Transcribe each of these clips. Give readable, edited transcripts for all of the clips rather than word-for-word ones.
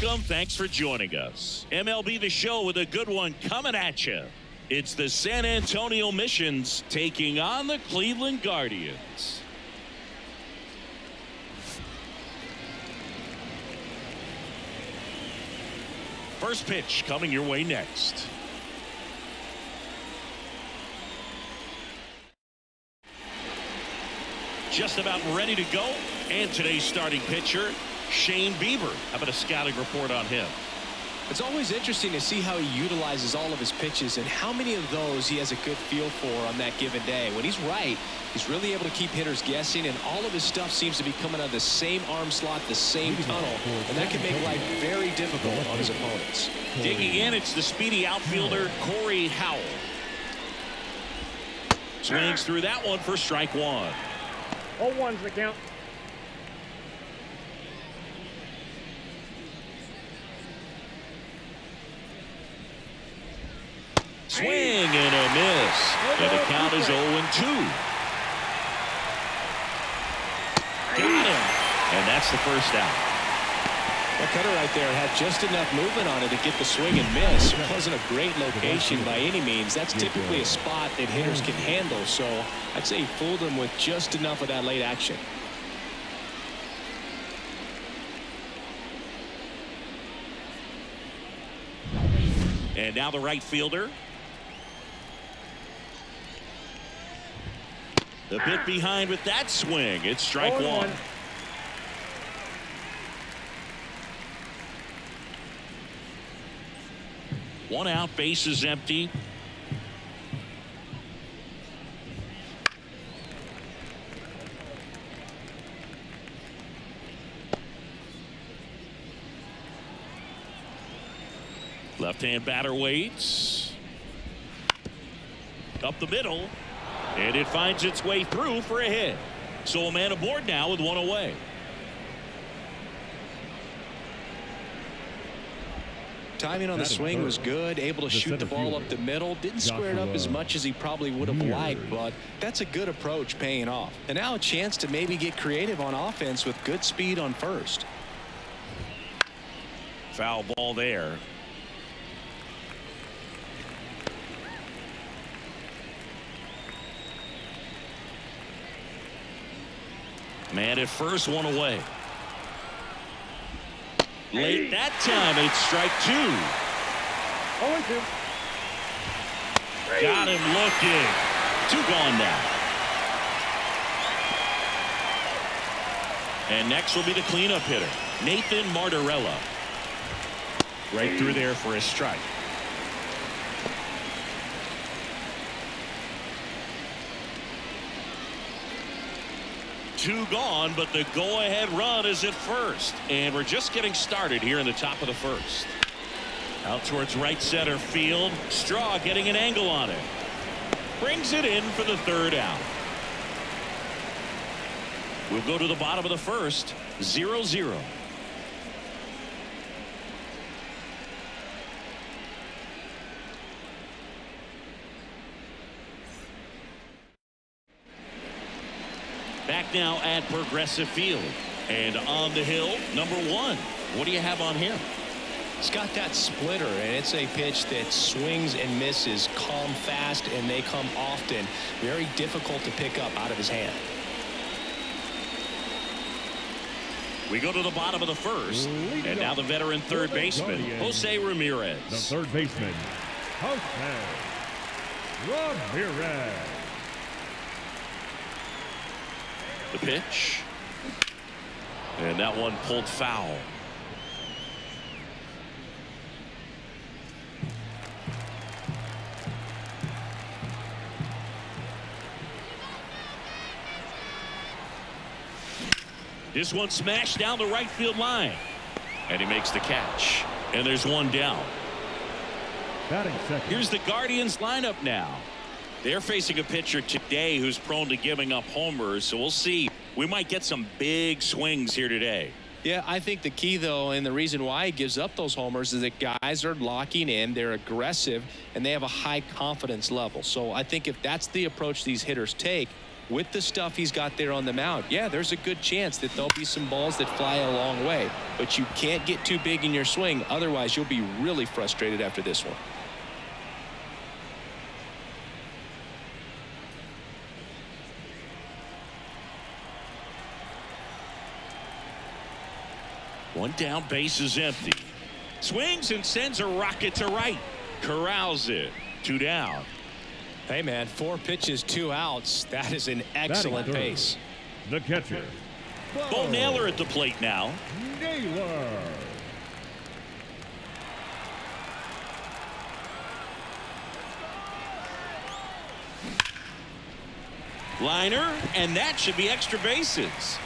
Welcome. Thanks for joining us. MLB The Show with a good one coming at you. It's the San Antonio Missions taking on the Cleveland Guardians. First pitch coming your way next. Just about ready to go. And today's starting pitcher, Shane Bieber. How about a scouting report on him? It's always interesting to see how he utilizes all of his pitches and how many of those he has a good feel for on that given day. When he's right, he's really able to keep hitters guessing, and all of his stuff seems to be coming out of the same arm slot, the same tunnel, and that can make life very difficult on his opponents. Digging in, it's the speedy outfielder, Corey Howell. Swings through that one for strike one. 0-1's the count. Swing and a miss. And the count is 0-2. Got him. And that's the first out. That cutter right there had just enough movement on it to get the swing and miss. It wasn't a great location by any means. That's typically a spot that hitters can handle. So I'd say he fooled him with just enough of that late action. And now the right fielder. The bit behind with that swing. It's strike one. One out, base is empty. Left-hand batter waits. Up the middle. And it finds its way through for a hit. So a man aboard now with one away. Timing on the swing was good, able to shoot the ball up the middle. Didn't square it up as much as he probably would have liked, but that's a good approach paying off. And now a chance to maybe get creative on offense with good speed on first. Foul ball there. Man at first, one away. Late that time, it's strike two. 0-2. Got him looking. Two gone now. And next will be the cleanup hitter, Nathan Martorella. Right through there for a strike. Two gone, but the go-ahead run is at first. And we're just getting started here in the top of the first. Out towards right center field. Straw getting an angle on it. Brings it in for the third out. We'll go to the bottom of the first. 0-0. Back now at Progressive Field. And on the hill, number one. What do you have on him? He's got that splitter, and it's a pitch that swings and misses, come fast, and they come often. Very difficult to pick up out of his hand. We go to the bottom of the first. And now the veteran third baseman, Jose Ramirez. The third baseman, Jose Ramirez. The pitch. And that one pulled foul. This one smashed down the right field line. And he makes the catch. And there's one down. Batting second. Here's the Guardians lineup now. They're facing a pitcher today who's prone to giving up homers, so we'll see. We might get some big swings here today. Yeah, I think the key, though, and the reason why he gives up those homers is that guys are locking in, they're aggressive, and they have a high confidence level. So I think if that's the approach these hitters take, with the stuff he's got there on the mound, yeah, there's a good chance that there'll be some balls that fly a long way. But you can't get too big in your swing. Otherwise, you'll be really frustrated after this one. One down, base is empty. Swings and sends a rocket to right. Corrals it. 2 down. Hey, man, 4 pitches, 2 outs. That is an excellent Batting third, pace. The catcher. Bo Naylor at the plate now. Naylor. Liner, and that should be extra bases.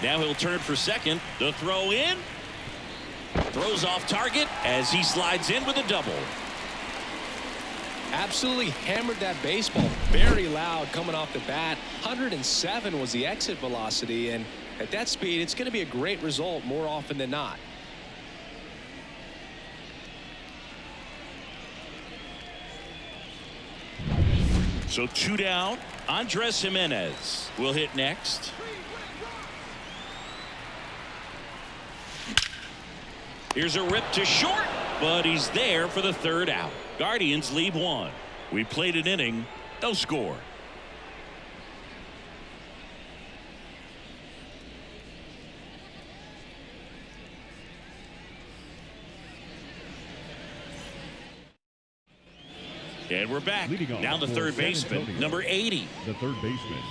Now he'll turn for second. The throw in. Throws off target as he slides in with a double. Absolutely hammered that baseball. Very loud coming off the bat. 107 was the exit velocity, and at that speed, it's going to be a great result more often than not. So 2 down. Andres Jimenez will hit next. Here's a rip to short, but he's there for the 3rd out. Guardians lead 1. We played an inning, no score. And we're back. Down the third baseman, number 80. The third baseman,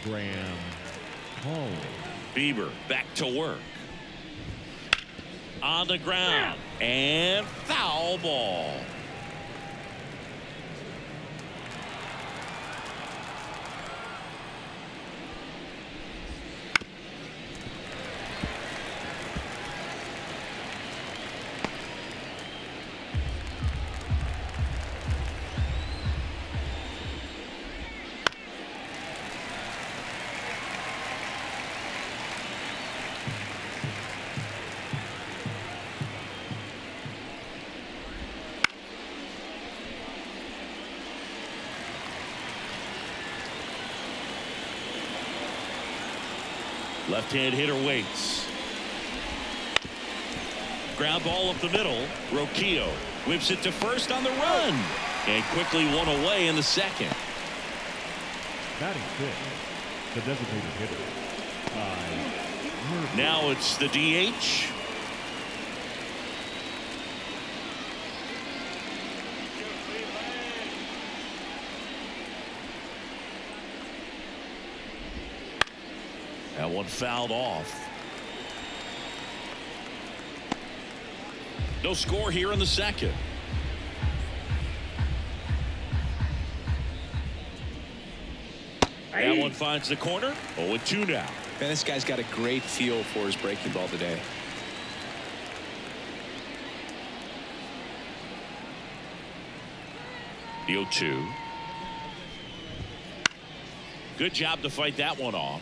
Graham Paul. Bieber back to work. On the ground and foul ball. Left-hand hitter waits. Ground ball up the middle. Roquillo whips it to first on the run. And quickly one away in the second. Batting 5th, the designated hitter. Murphy. Now it's the DH. That one fouled off. No score here in the second. That one finds the corner. 0-2 now. Man, this guy's got a great feel for his breaking ball today. The 0-2. Good job to fight that one off.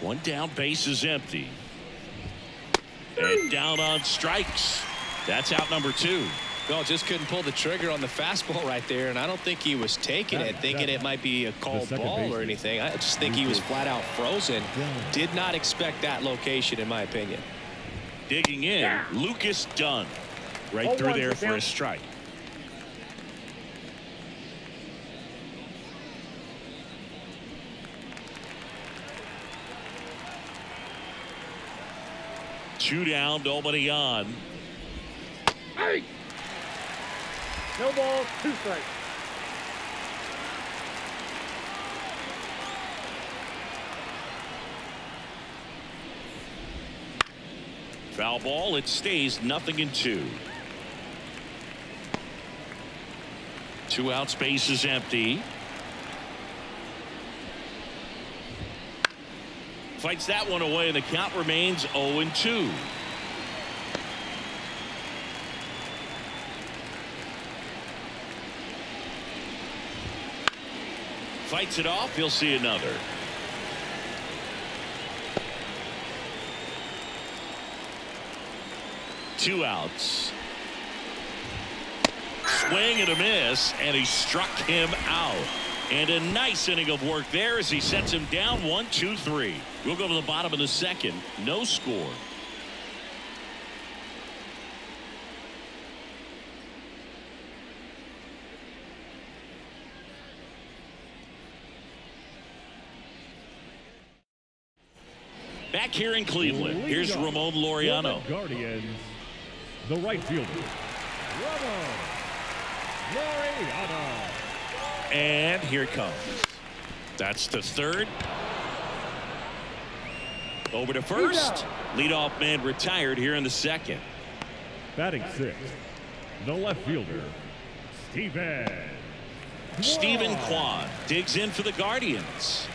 One down, base is empty. And down on strikes. That's out number 2. Well, just couldn't pull the trigger on the fastball right there, and I don't think he was taking it, thinking it might be a called ball or anything. I just think he was flat out frozen. Did not expect that location, in my opinion. Digging in, Lucas Dunn. Right through there for a strike. Two down, nobody on. Hey! No ball, 2 strikes. Foul ball, it stays 0-2. 2 outs, base is empty. Fights that one away, and the count remains 0-2. Fights it off, he'll see another. Two outs. swing and a miss, and he struck him out. And a nice inning of work there as he sets him down 1-2-3. We'll go to the bottom of the second. No score. Back here in Cleveland, here's Ramon Laureano. Guardians, the right fielder, Ramon Laureano. And here it comes. That's the third. Over to first. Leadoff man retired here in the second. Batting sixth, the left fielder, Stephen Kwan digs in for the Guardians.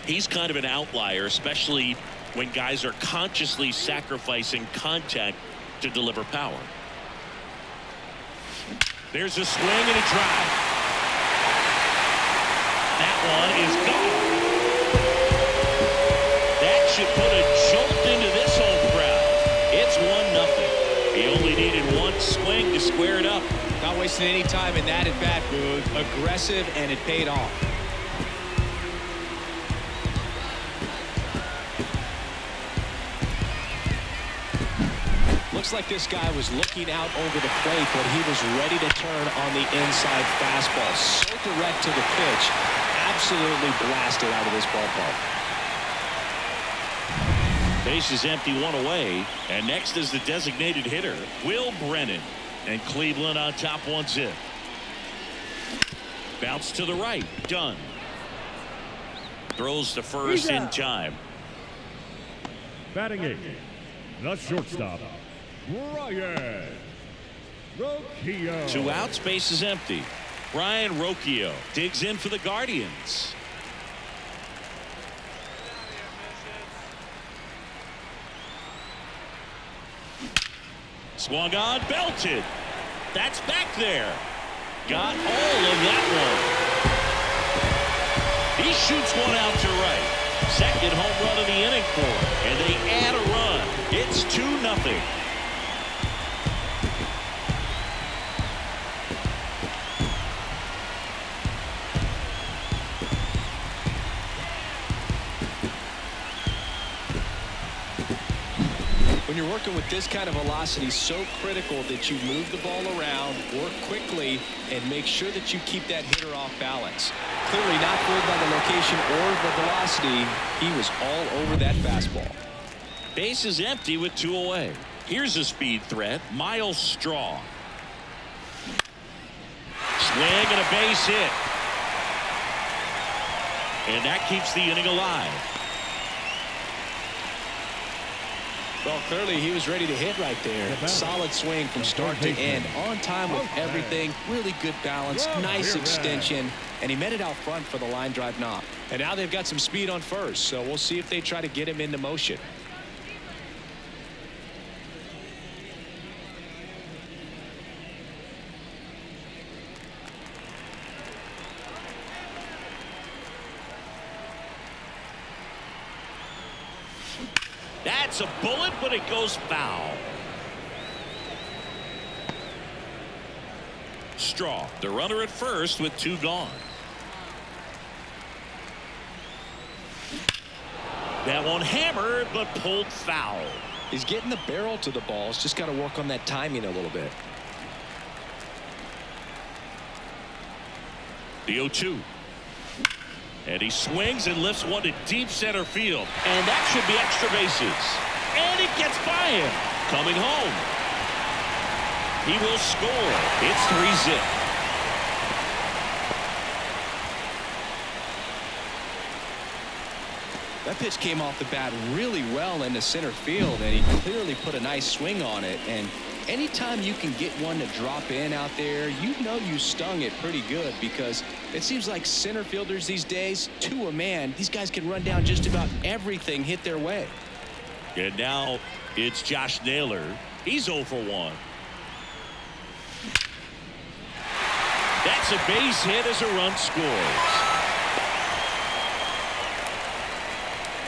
He's kind of an outlier, especially when guys are consciously sacrificing contact to deliver power. There's a swing and a drive. That one is gone. That should put a jolt into this home crowd. It's 1-0. He only needed one swing to square it up. Not wasting any time in that at bat, Boog. Aggressive, and it paid off. Looks like this guy was looking out over the plate, but he was ready to turn on the inside fastball. So direct to the pitch. Absolutely blasted out of this ballpark. Base is empty, one away. And next is the designated hitter, Will Brennan. And Cleveland on top 1-0. Bounce to the right. Done. Throws to first in time. Batting eighth, the shortstop, Ryan Rocchio. 2 outs, base is empty. Ryan Rocchio digs in for the Guardians. Swung on, belted. That's back there. Got all of that one. He shoots one out to right. Second home run of the inning for him. And they add a run. It's 2-0. When you're working with this kind of velocity, so critical that you move the ball around, work quickly, and make sure that you keep that hitter off balance. Clearly not fooled by the location or the velocity. He was all over that fastball. Base is empty with 2 away. Here's a speed threat, Miles Straw. Swing and a base hit. And that keeps the inning alive. Well, clearly he was ready to hit right there. Solid swing from start to end. On time with everything. Really good balance. Nice extension. And he met it out front for the line drive knock. And now they've got some speed on first. So we'll see if they try to get him into motion. That's a bullet, but it goes foul. Straw, the runner at first with 2 gone. That one hammered, but pulled foul. He's getting the barrel to the ball. He's just got to work on that timing a little bit. The 0-2. And he swings and lifts one to deep center field. And that should be extra bases. And it gets by him. Coming home. He will score. It's 3-0. That pitch came off the bat really well into center field, and he clearly put a nice swing on it. And anytime you can get one to drop in out there, you know you stung it pretty good, because it seems like center fielders these days, to a man, these guys can run down just about everything hit their way. And now it's Josh Naylor. He's 0 for 1. That's a base hit as a run scores.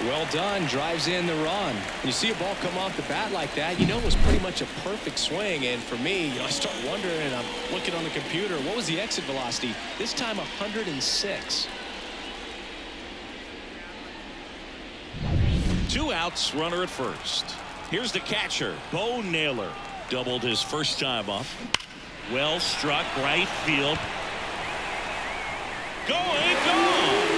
Well done. Drives in the run. When you see a ball come off the bat like that, you know it was pretty much a perfect swing. And for me, I start wondering, and I'm looking on the computer, what was the exit velocity? This time 106. 2 outs, runner at first. Here's the catcher, Bo Naylor. Doubled his first time up. Well struck, right field. Going, gone.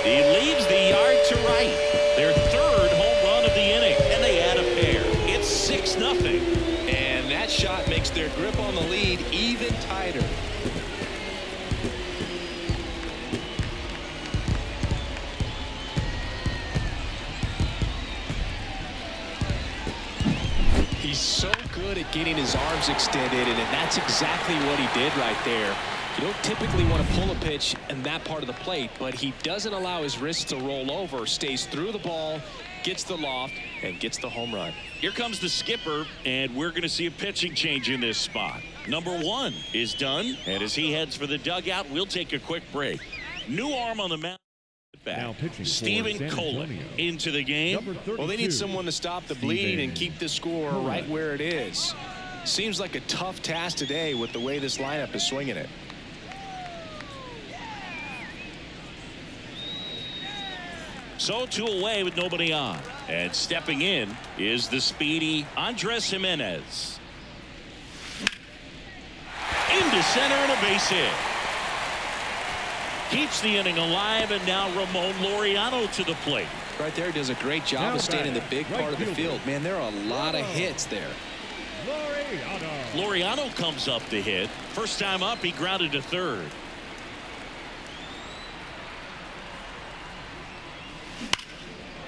He leaves the yard to right. Their 3rd home run of the inning, and they add a pair. It's 6-0. And that shot makes their grip on the lead even tighter. He's so good at getting his arms extended, and that's exactly what he did right there. You don't typically want to pull a pitch in that part of the plate, but he doesn't allow his wrists to roll over, stays through the ball, gets the loft, and gets the home run. Here comes the skipper, and we're going to see a pitching change in this spot. Number 1 is done, and as he heads for the dugout, we'll take a quick break. New arm on the mound. Now pitching for Stephen San Colin Antonio. into the game. Well, they need someone to stop the bleeding and keep the score right where it is. Seems like a tough task today with the way this lineup is swinging it. So 2 away with nobody on. And stepping in is the speedy Andres Jimenez. Into center and a base hit. Keeps the inning alive, and now Ramon Laureano to the plate. Right there, does a great job Now of staying in the big right part of the fielder. field. Man, there are a lot of hits there. Laureano comes up to hit. First time up, he grounded to 3rd.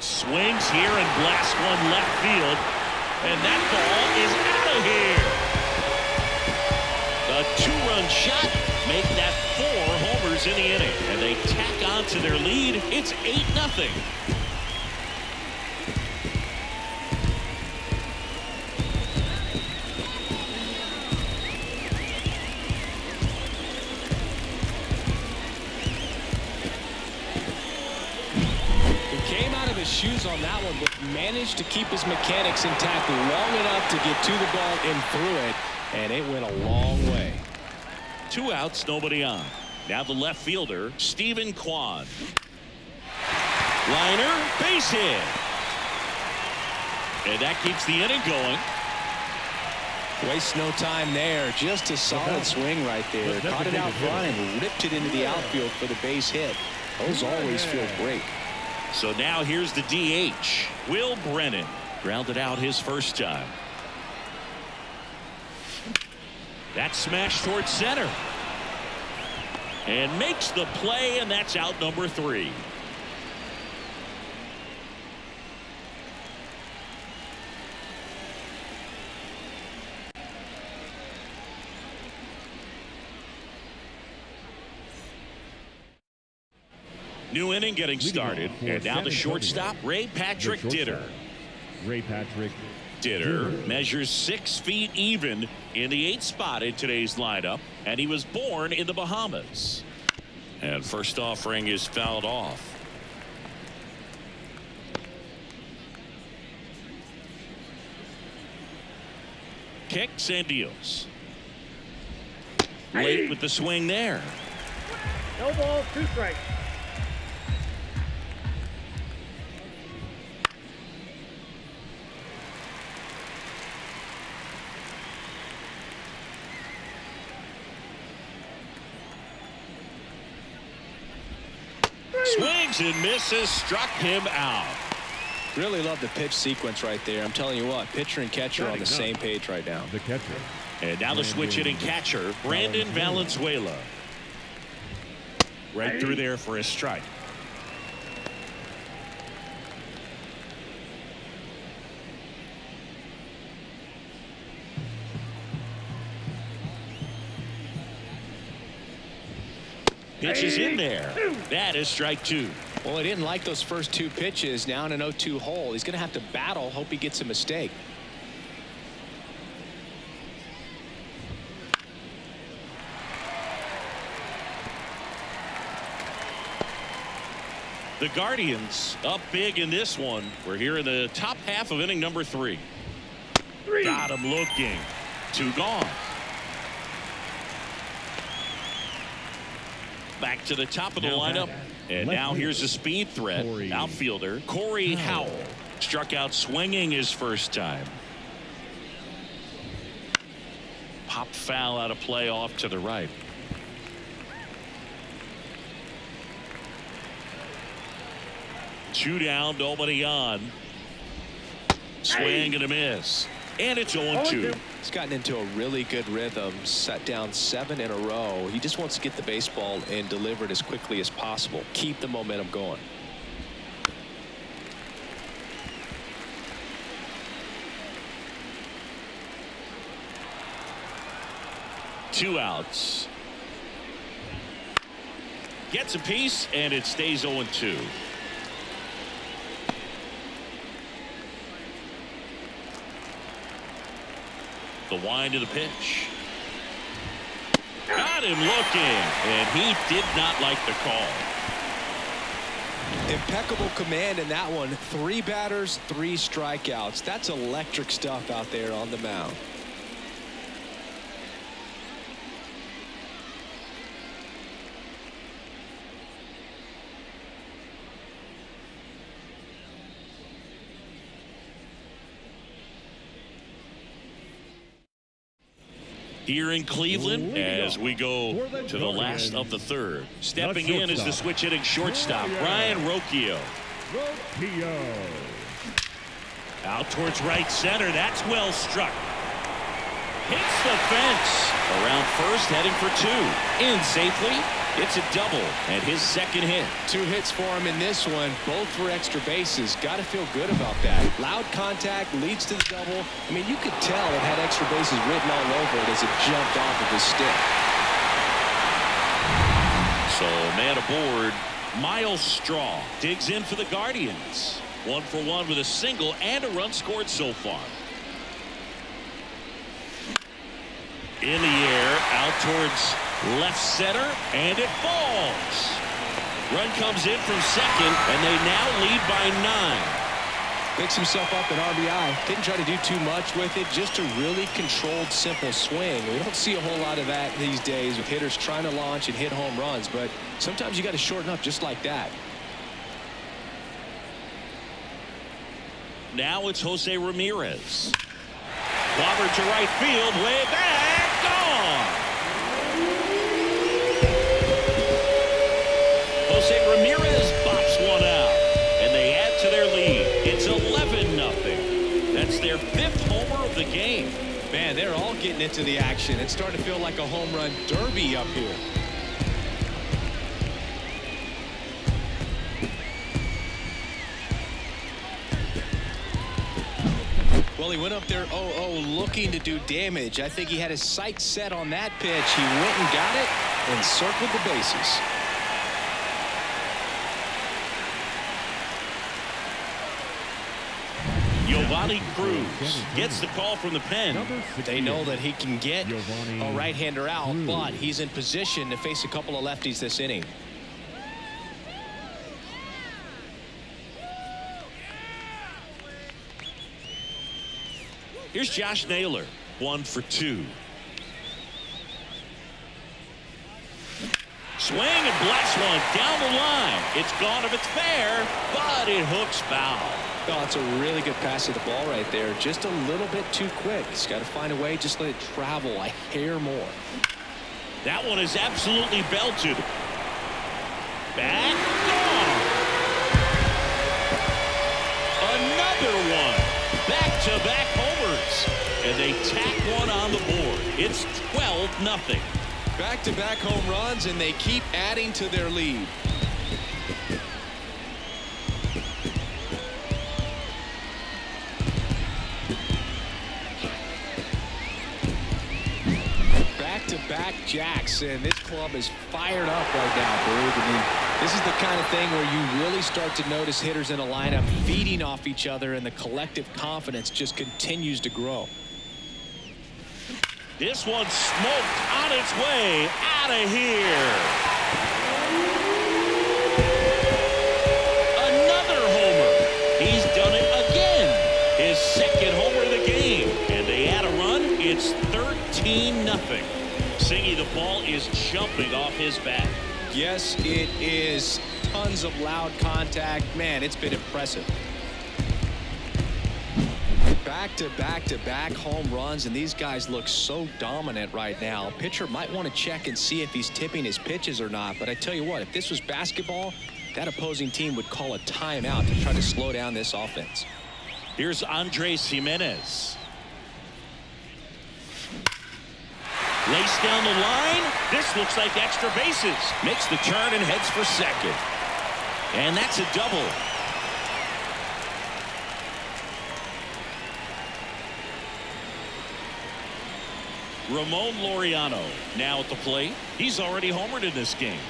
Swings here and blasts one left field. And that ball is out of here. A 2-run shot make that 4 homers in the inning. And they tack on to their lead. It's 8-0. Shoes on that one, but managed to keep his mechanics intact long enough to get to the ball and through it, and it went a long way. 2 outs, nobody on. Now the left fielder, Stephen Kwan. Liner, base hit. And that keeps the inning going. Waste no time there. Just a solid swing right there. Caught it out front and ripped it into the outfield for the base hit. Those always feel great. So now here's the DH, Will Brennan. Grounded out his first time. That smash towards center. And makes the play, and that's out number 3. New inning getting started, and now the shortstop, Ray Patrick Ditter. Ray Patrick Ditter measures 6 feet even in the 8th spot in today's lineup, and he was born in the Bahamas. And first offering is fouled off. Kicks and deals. Late with the swing there. No ball, 2 strikes. Swings and misses, struck him out. Really love the pitch sequence right there. I'm telling you what, pitcher and catcher on the same page right now. The catcher. And now the switch hitting catcher, Brandon Valenzuela. Right through there for a strike. Pitch is in there. That is strike 2. Well, he didn't like those first 2 pitches. Now in an 0-2 hole. He's going to have to battle. Hope he gets a mistake. The Guardians up big in this one. We're here in the top half of inning number 3. Got him looking. 2 gone. Back to the top of the lineup. And now here's a speed threat. Outfielder Corey Howell. Struck out swinging his first time. Pop foul out of play off to the right. Two down, nobody on. Swing and a miss. And it's 0-2. He's gotten into a really good rhythm. Set down 7 in a row. He just wants to get the baseball and deliver it as quickly as possible. Keep the momentum going. Two outs. Gets a piece and it stays 0-2. The wind of the pitch. Got him looking, and he did not like the call. Impeccable command in that one. 3 batters, 3 strikeouts. That's electric stuff out there on the mound. Here in Cleveland as we go to the last of the 3rd. Stepping in is the switch hitting shortstop Ryan Rocchio. Out towards right center. That's well struck. Hits the fence. Around first, heading for 2. In safely. It's a double and his second hit. 2 hits for him in this one, both for extra bases. Got to feel good about that. Loud contact leads to the double. I mean, you could tell it had extra bases written all over it as it jumped off of his stick. So man aboard, Miles Straw digs in for the Guardians. 1 for 1 with a single and a run scored so far. In the air, out towards left center, and it falls. Run comes in from second, and they now lead by 9. Picks himself up an RBI. Didn't try to do too much with it, just a really controlled, simple swing. We don't see a whole lot of that these days with hitters trying to launch and hit home runs, but sometimes you got to shorten up just like that. Now it's Jose Ramirez. Clobbered to right field, way back, gone. Jose Ramirez bops one out, and they add to their lead. It's 11-0. That's their 5th homer of the game. Man, they're all getting into the action. It's starting to feel like a home run derby up here. Well, he went up there 0-0 looking to do damage. I think he had his sights set on that pitch. He went and got it and circled the bases. Giovanni Cruz gets the call from the pen. They know that he can get a right-hander out, but he's in position to face a couple of lefties this inning. Here's Josh Naylor, 1 for 2. Swing and blast one down the line. It's gone if it's fair, but it hooks foul. Oh, it's a really good pass of the ball right there. Just a little bit too quick. He's got to find a way. Just let it travel a hair more. That one is absolutely belted. Back, gone. Another one. Back-to-back homers. And they tack one on the board. It's 12-0. Back-to-back home runs, and they keep adding to their lead. Back-to-back jacks, and this club is fired up right now, Boog. I mean, this is the kind of thing where you really start to notice hitters in a lineup feeding off each other, and the collective confidence just continues to grow. This one's smoked on its way out of here. It's 13-0. Singy, the ball is jumping off his bat. Yes, it is. Tons of loud contact. Man, it's been impressive. Back-to-back-to-back home runs, and these guys look so dominant right now. Pitcher might want to check and see if he's tipping his pitches or not, but I tell you what, if this was basketball, that opposing team would call a timeout to try to slow down this offense. Here's Andres Gimenez. Lace down the line. This looks like extra bases. Makes the turn and heads for second. And that's a double. Ramon Laureano now at the plate. He's already homered in this game.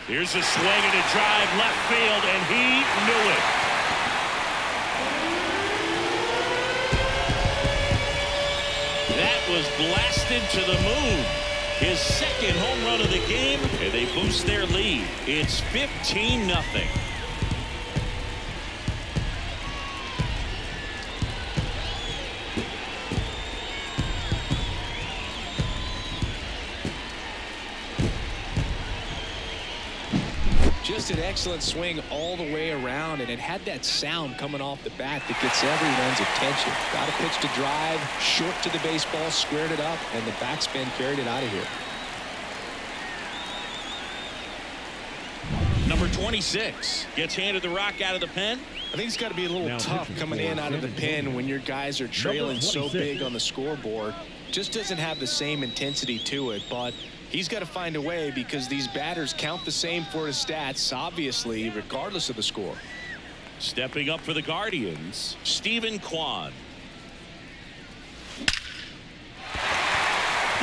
Here's a swing and a drive left field, and he knew it. That was blasted to the moon. His second home run of the game, and they boost their lead. It's 15-0. Just an excellent swing all the way around, and it had that sound coming off the bat that gets everyone's attention. Got a pitch to drive, short to the baseball, squared it up, and the backspin carried it out of here. Number 26 gets handed the rock out of the pen. I think it's got to be a little Now tough pitching coming for in out of the pen when your guys are trailing so 26. big on the scoreboard. Just doesn't have the same intensity to it, but he's got to find a way because these batters count the same for his stats, obviously, regardless of the score. Stepping up for the Guardians, Stephen Kwan.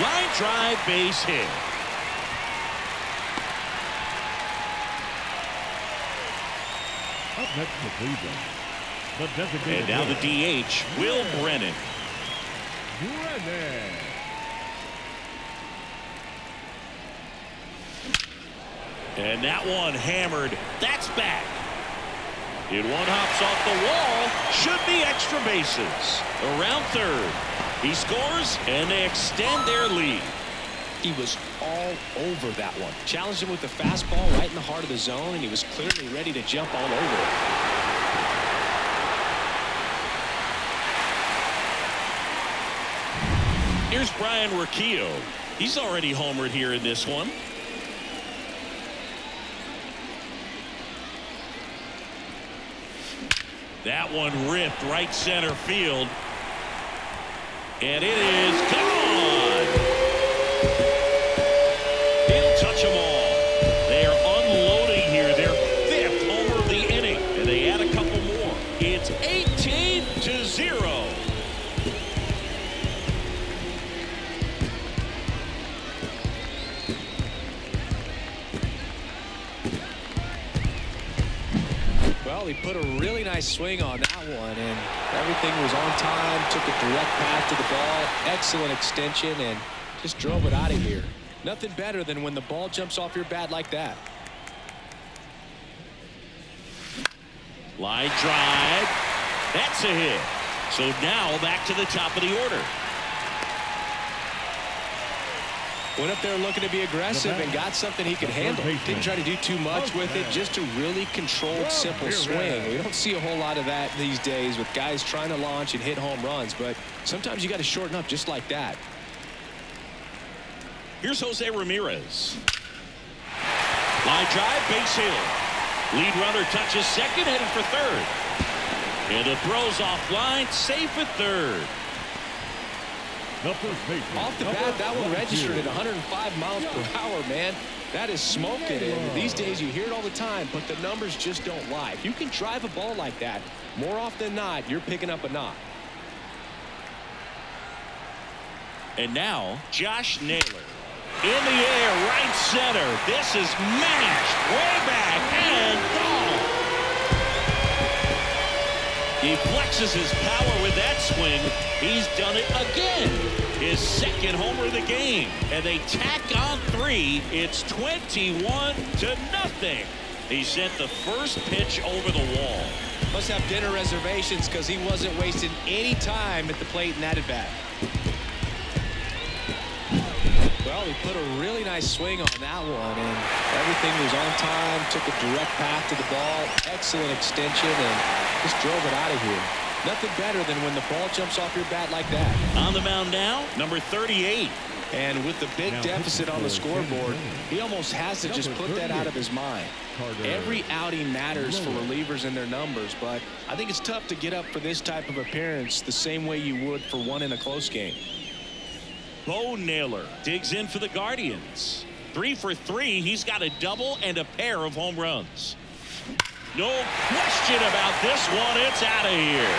Line drive, base hit. Up next for Cleveland, the designated And now the hitter, DH, Will Brennan. Brennan. And that one hammered. That's back. And one hops off the wall. Should be extra bases. Around third. He scores, and they extend their lead. He was all over that one. Challenged him with the fastball right in the heart of the zone, and he was clearly ready to jump all over it. Here's Brian Urquijo. He's already homered here in this one. That one ripped right center field. And it is gone. He'll touch them all. They are unloading here. Their fifth homer of the inning. And they add a couple more. It's 18-0. Well, he put a really nice swing on that one, and everything was on time, took a direct path to the ball, excellent extension, and just drove it out of here. Nothing better than when the ball jumps off your bat like that. Line drive. That's a hit. So now back to the top of the order. Went up there looking to be aggressive and got something he could handle. Didn't try to do too much with it, just a really controlled, simple swing. We don't see a whole lot of that these days with guys trying to launch and hit home runs, but sometimes you got to shorten up just like that. Here's Jose Ramirez. Line drive, base hit. Lead runner touches second, headed for third. And the throw's offline, safe at third. Off the bat, that one registered at 105 miles per hour, man. That is smoking, and these days you hear it all the time, but the numbers just don't lie. If you can drive a ball like that, more often than not, you're picking up a knock. And now, Josh Naylor. In the air, right center. This is mashed way back and gone. He flexes his power with that swing. He's done it again. His second homer of the game. And they tack on three. It's 21-0. He sent the first pitch over the wall. Must have dinner reservations because he wasn't wasting any time at the plate in that at bat. Well, he put a really nice swing on that one, and everything was on time, took a direct path to the ball, excellent extension, and just drove it out of here. Nothing better than when the ball jumps off your bat like that. On the mound now, number 38. And with the big deficit on the scoreboard, he almost has to just put that out of his mind. Every outing matters for relievers and their numbers, but I think it's tough to get up for this type of appearance the same way you would for one in a close game. Bo Naylor digs in for the Guardians. 3 for 3. He's got a double and a pair of home runs. No question about this one. It's out of here.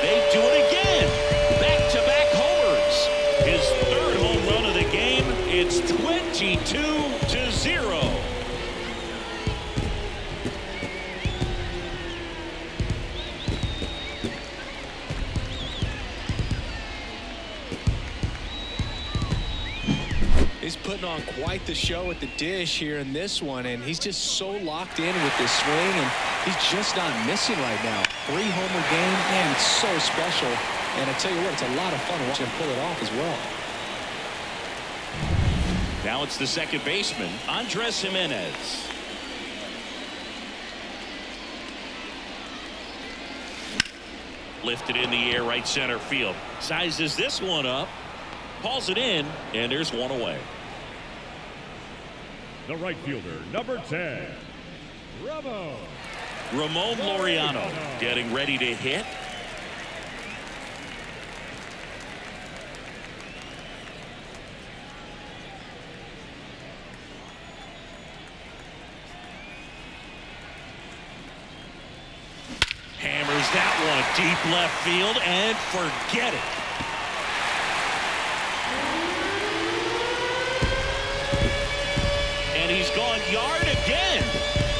They do it again. Back-to-back homers. His third home run of the game. It's 22-0. He's putting on quite the show at the dish here in this one, and he's just so locked in with this swing, and he's just not missing right now. 3-homer game, man, it's so special. And I tell you what, it's a lot of fun watching him pull it off as well. Now it's the second baseman, Andres Gimenez. Lifted in the air, right center field. Sizes this one up, hauls it in, and there's one away. The right fielder, number 10, Ramon Laureano getting ready to hit. Hammers that one deep left field and forget it. And he's gone yard again.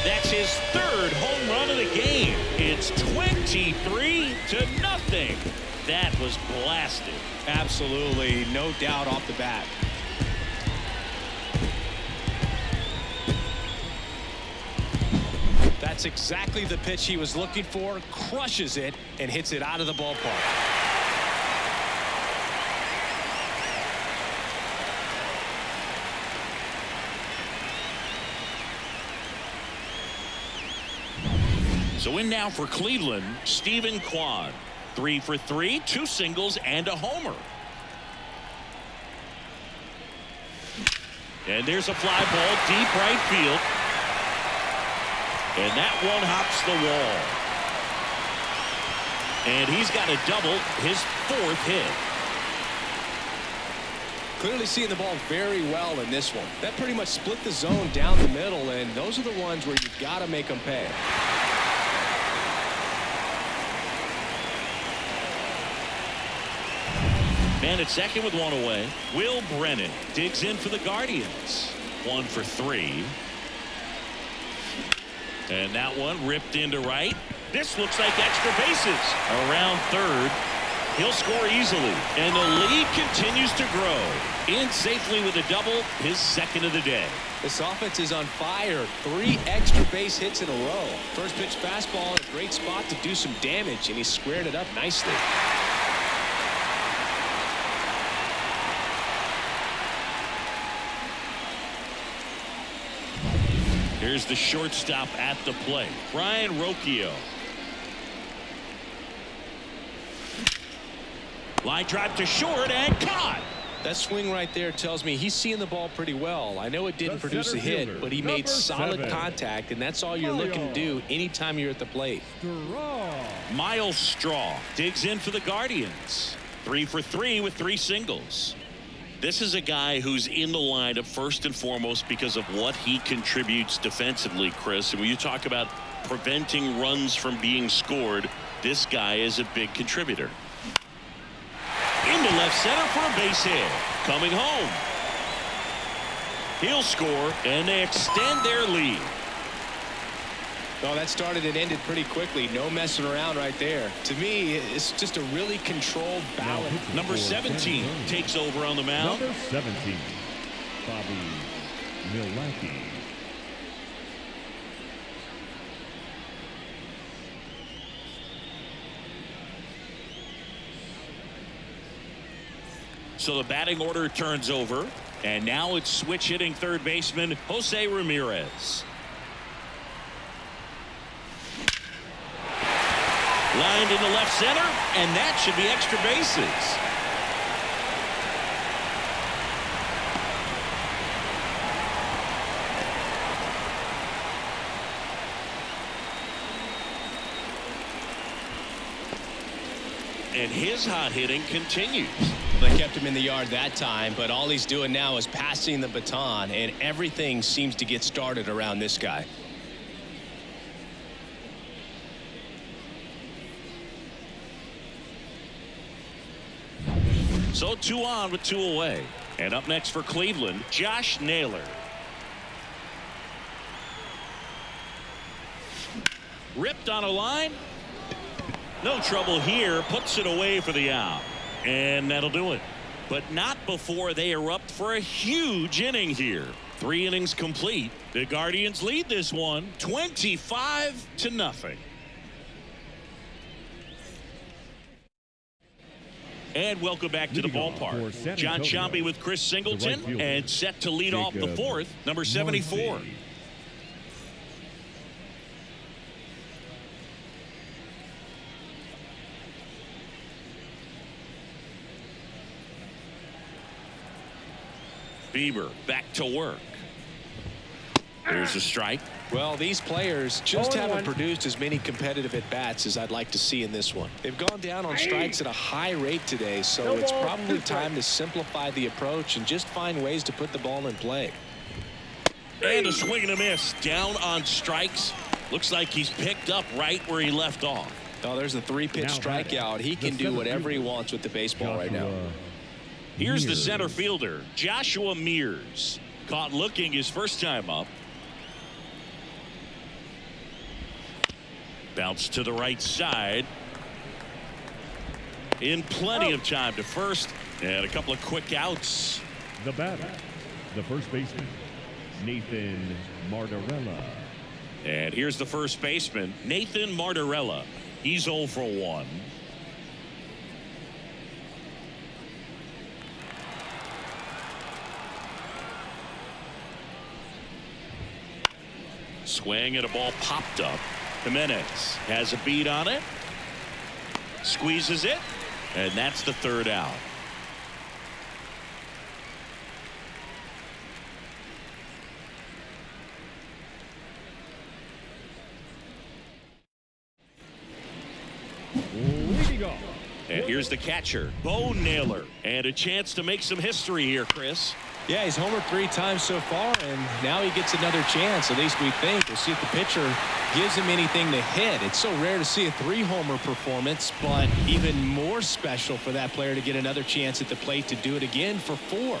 That's his third home run of the game. It's 23-0. That was blasted. Absolutely, no doubt off the bat. That's exactly the pitch he was looking for. Crushes it and hits it out of the ballpark. So in now for Cleveland, Stephen Kwan. 3 for 3, 2 singles and a homer. And there's a fly ball deep right field. And that one hops the wall. And he's got a double, his 4th hit. Clearly seeing the ball very well in this one. That pretty much split the zone down the middle, and those are the ones where you've got to make them pay. Man at second with one away. Will Brennan digs in for the Guardians. 1 for 3. And that one ripped into right. This looks like extra bases. Around third. He'll score easily. And the lead continues to grow. In safely with a double, his second of the day. This offense is on fire. 3 extra base hits in a row. First pitch fastball in a great spot to do some damage, and he squared it up nicely. Here's the shortstop at the plate, Ryan Rocchio. Line drive to short and caught. That swing right there tells me he's seeing the ball pretty well. I know it didn't produce a hit, but he made solid contact, and that's all you're looking to do anytime you're at the plate. Miles Straw digs in for the Guardians. 3 for 3 with 3 singles. This is a guy who's in the lineup first and foremost because of what he contributes defensively, Chris. And when you talk about preventing runs from being scored, this guy is a big contributor. Into left center for a base hit. Coming home. He'll score, and they extend their lead. Well, that started and ended pretty quickly. No messing around right there. To me, it's just a really controlled balance. Number 17 takes over on the mound. Number 17, Bobby Milwaukee. So the batting order turns over, and now it's switch hitting third baseman Jose Ramirez. Lined into left center, and that should be extra bases. And his hot hitting continues. They kept him in the yard that time, but all he's doing now is passing the baton, and everything seems to get started around this guy. So 2 on with 2 away. And up next for Cleveland, Josh Naylor. Ripped on a line. No trouble here. Puts it away for the out. And that'll do it. But not before they erupt for a huge inning here. 3 innings complete. The Guardians lead this one 25-0. And welcome back to the ballpark. John Sciambi with Chris Singleton, and set to lead off the 4th, number 74. Bieber back to work. There's a strike. Well, these players just haven't produced as many competitive at-bats as I'd like to see in this one. They've gone down on strikes at a high rate today, so it's probably time to simplify the approach and just find ways to put the ball in play. And a swing and a miss. Down on strikes. Looks like he's picked up right where he left off. Oh, there's a 3-pitch strikeout. He can do whatever he wants with the baseball right now. Here's the center fielder, Joshua Mears. Caught looking his first time up. Bounce to the right side. In plenty of time to first. And a couple of quick outs. The batter, the first baseman, Nathan Martorella. And here's the first baseman, Nathan Martorella. He's 0 for 1. Swing and a ball popped up. Jimenez has a beat on it. Squeezes it. And that's the 3rd out. Leading off. And here's the catcher, Bo Naylor. And a chance to make some history here, Chris. Yeah, he's homered 3 times so far, and now he gets another chance. At least we think. We'll see if the pitcher gives him anything to hit. It's so rare to see a 3-homer performance, but even more special for that player to get another chance at the plate to do it again for 4.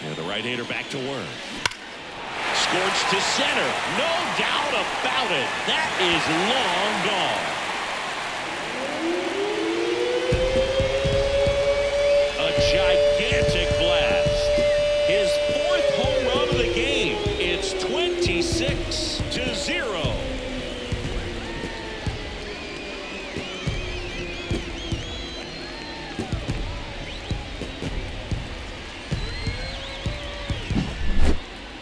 And the right-hander back to work. Scorched to center. No doubt about it. That is long gone. A gigantic blast. His 4th home run of the game. It's 26-0.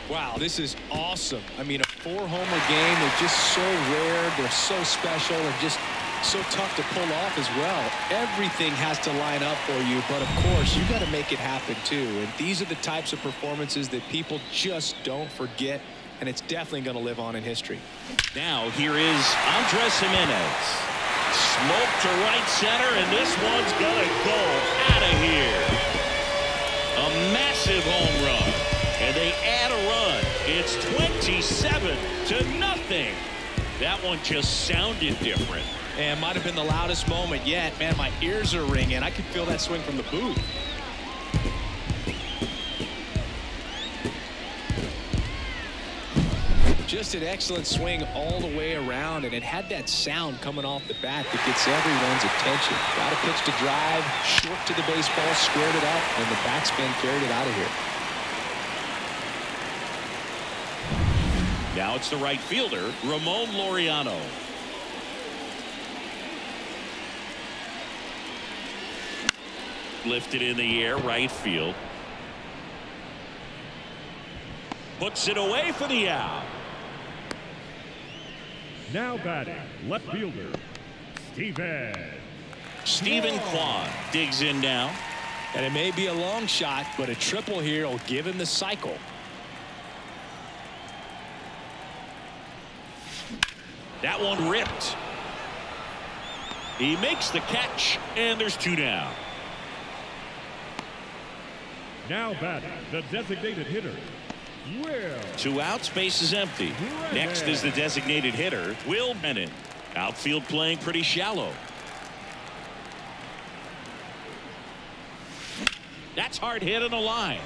Wow, this is awesome. I mean, a 4-homer game is just so rare. They're so special and just so tough to pull off as well. Everything has to line up for you, but of course, you got to make it happen too. And these are the types of performances that people just don't forget, and it's definitely going to live on in history. Now here is Andres Jimenez. Smoke to right center, and this one's going to go out of here. A massive home run. And they add a run. It's 27-0. That one just sounded different. And might have been the loudest moment yet. Man, my ears are ringing. I could feel that swing from the booth. Just an excellent swing all the way around, and it had that sound coming off the bat that gets everyone's attention. Got a pitch to drive, short to the baseball, squared it up, and the backspin carried it out of here. it's the right fielder, Ramon Laureano. Lifted in the air, right field. Puts it away for the out. Now batting, left fielder, Stephen Kwan digs in now. And it may be a long shot, but a triple here will give him the cycle. That one ripped. He makes the catch, and there's 2 down. Now batting, the designated hitter, Will. 2 outs, base is empty. Next is the designated hitter, Will Brennan. Outfield playing pretty shallow. That's hard hit in a line.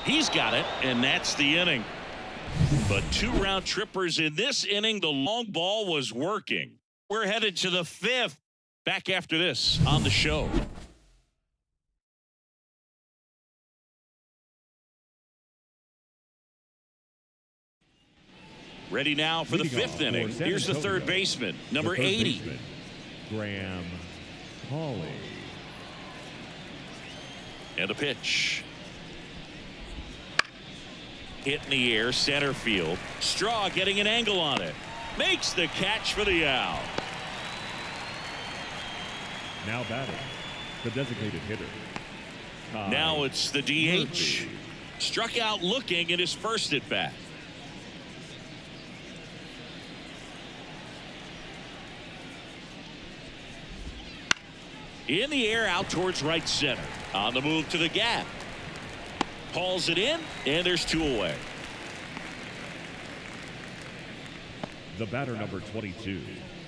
He's got it, and that's the inning. But 2 round trippers in this inning. The long ball was working. We're headed to the 5th. Back after this on the show. Ready now for the 5th inning. Here's the third baseman, number 80. Graham Pauley. And a pitch. Hit in the air, center field. Straw getting an angle on it. Makes the catch for the out. Now batting, the designated hitter. Now it's the DH. Murphy. Struck out looking in his first at bat. In the air, out towards right center. On the move to the gap. Hauls it in, and there's 2 away. The batter, number 22,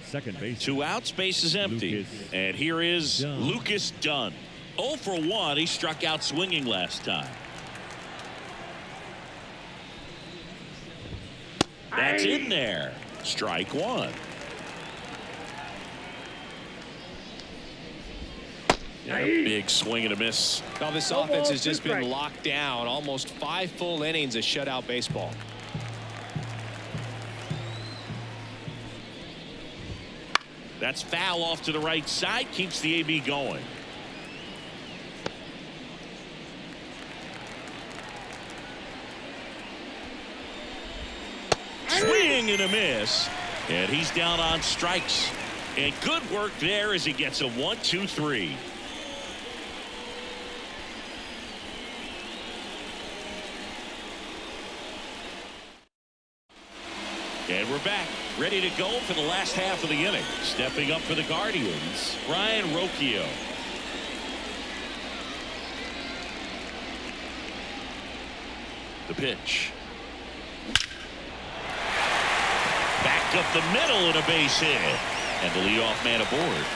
second base. 2 outs, base is empty. Lucas And here is Dunn. Lucas Dunn. 0 for 1. He struck out swinging last time. That's in there. Strike 1. Yeah, big swing and a miss. Now this No offense ball, has just 2 been strikes. locked down. Almost 5 full innings of shutout baseball. That's foul off to the right side. Keeps the AB going. Swing and a miss. And he's down on strikes. And good work there as he gets a 1-2-3. And we're back, ready to go for the last half of the inning. Stepping up for the Guardians, Ryan Rocchio. The pitch. Back up the middle and a base hit. And the leadoff man aboard.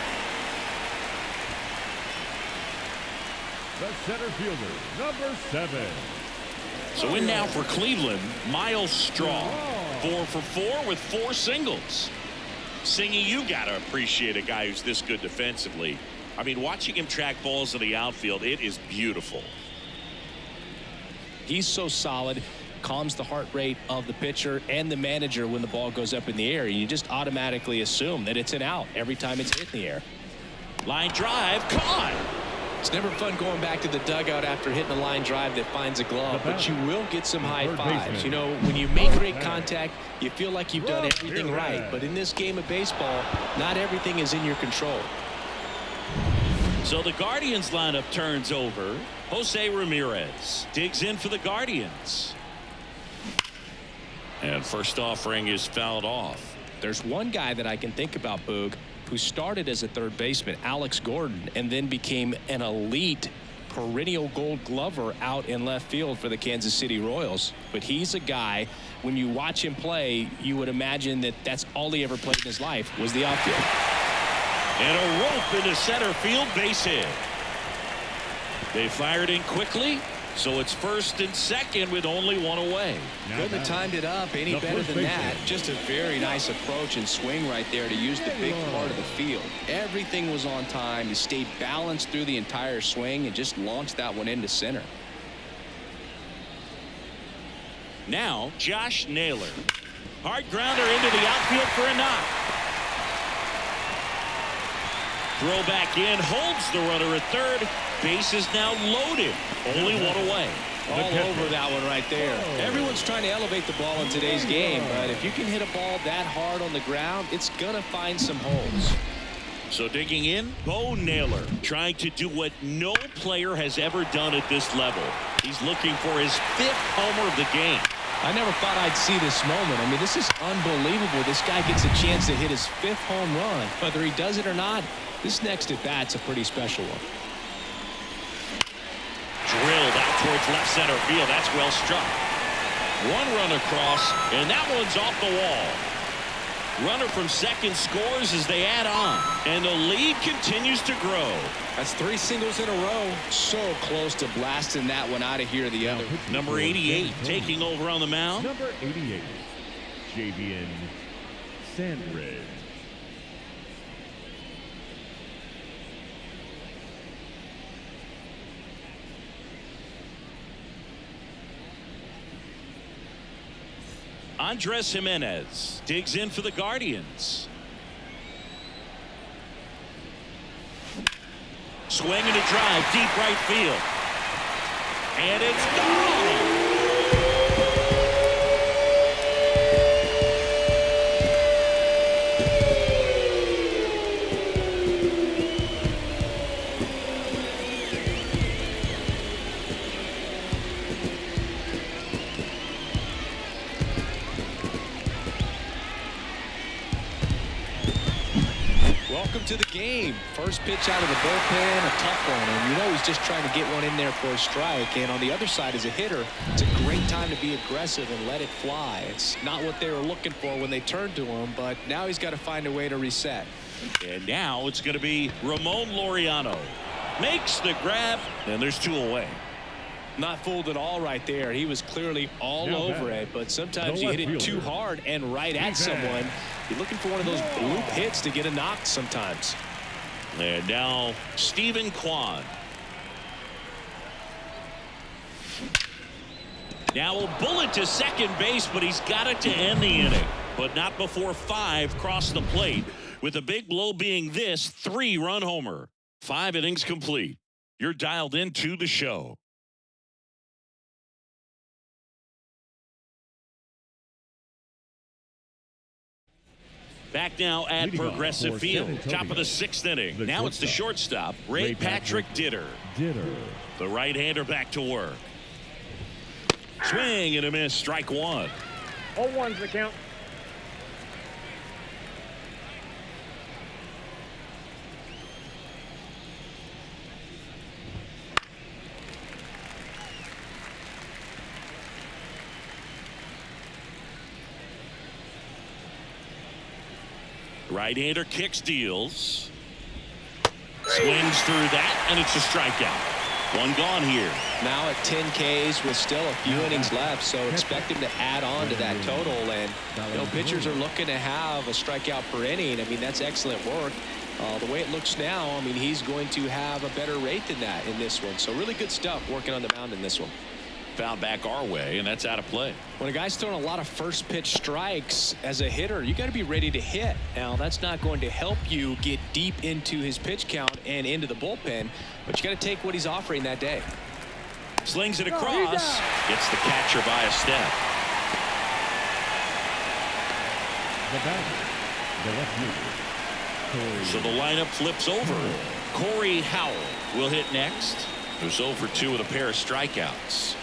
The center fielder, number 7. So in now for Cleveland, Miles Straw. 4 for 4 with 4 singles. Singy, you got to appreciate a guy who's this good defensively. I mean, watching him track balls in the outfield, it is beautiful. He's so solid, calms the heart rate of the pitcher and the manager when the ball goes up in the air. You just automatically assume that it's an out every time it's hit in the air. Line drive, caught. It's never fun going back to the dugout after hitting a line drive that finds a glove, but you will get some high fives. You know, when you make great contact, you feel like you've done everything right. But in this game of baseball, not everything is in your control. So the Guardians lineup turns over. Jose Ramirez digs in for the Guardians. And first offering is fouled off. There's one guy that I can think about, Boog, who started as a third baseman, Alex Gordon, and then became an elite perennial Gold Glover out in left field for the Kansas City Royals. But he's a guy, when you watch him play, you would imagine that that's all he ever played in his life was the outfield. And a rope into center field, base hit. They fired in quickly, so it's first and second with only 1 away. Couldn't have timed it up any better than that. Just a very nice approach and swing right there to use the big part of the field. Everything was on time. He stayed balanced through the entire swing and just launched that one into center. Now, Josh Naylor. Hard grounder into the outfield for a knock. Throw back in, holds the runner at third. Base is now loaded. Only one away. All over that one right there. Everyone's trying to elevate the ball in today's game, but if you can hit a ball that hard on the ground, it's going to find some holes. So digging in, Bo Naylor trying to do what no player has ever done at this level. He's looking for his 5th homer of the game. I never thought I'd see this moment. I mean, this is unbelievable. This guy gets a chance to hit his 5th home run. Whether he does it or not, this next at bat's a pretty special one. Drilled out towards left center field. That's well struck. One run across, and that one's off the wall. Runner from second scores as they add on, and the lead continues to grow. That's 3 singles in a row. So close to blasting that one out of here. The other. Number 88 taking over on the mound. Number 88, Javian Sandred. Andres Jimenez digs in for the Guardians. Swing and a drive, deep right field. And it's gone. Welcome to the game. First pitch out of the bullpen, a tough one, and you know he's just trying to get one in there for a strike. And on the other side, as a hitter, it's a great time to be aggressive and let it fly. It's not what they were looking for when they turned to him, but now he's got to find a way to reset. And now it's going to be Ramon Laureano. Makes the grab, and there's 2 away. Not fooled at all right there. He was clearly all over it, but sometimes you hit it too hard and right at someone. You're looking for one of those bloop hits to get a knock sometimes. And now Stephen Kwan. Now a bullet to second base, but he's got it to end the inning. But not before 5 cross the plate, with a big blow being this 3-run homer. 5 innings complete. You're dialed into the show. Back now at Progressive Field, top of the 6th inning. Now it's the shortstop, Ray Patrick Ditter. The right-hander back to work. Swing and a miss, strike 1. 0-1's the count. Right-hander kicks, deals. Swings through that, and it's a strikeout. 1 gone here. Now at 10 Ks with still a few innings left, so expect him to add on to that total. And you know, pitchers are looking to have a strikeout per inning. I mean, that's excellent work. The way it looks now, I mean, he's going to have a better rate than that in this one. So really good stuff working on the mound in this one. Found back our way, and that's out of play. When a guy's throwing a lot of first pitch strikes as a hitter, you got to be ready to hit. Now, that's not going to help you get deep into his pitch count and into the bullpen, but you got to take what he's offering that day. Slings it across. Gets the catcher by a step. So the lineup flips over. Corey Howell will hit next. Who's 0 for 2 with a pair of strikeouts.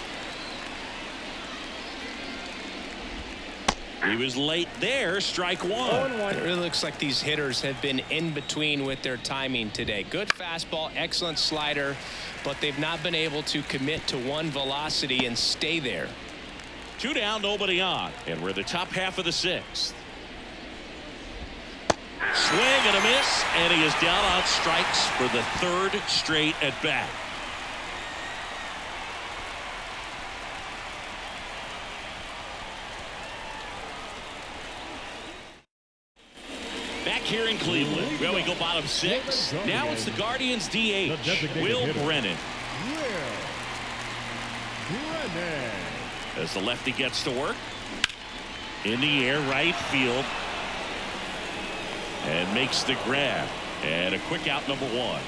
He was late there, strike 1. It really looks like these hitters have been in between with their timing today. Good fastball, excellent slider, but they've not been able to commit to one velocity and stay there. 2 down, nobody on, and we're the top half of the 6th. Swing and a miss, and he is down on strikes for the 3rd straight at bat. Back here in Cleveland, well, we go bottom 6. Now it's the Guardians DH, Will Brennan. as the lefty gets to work. In the air, right field. And makes the grab. And a quick out, number one.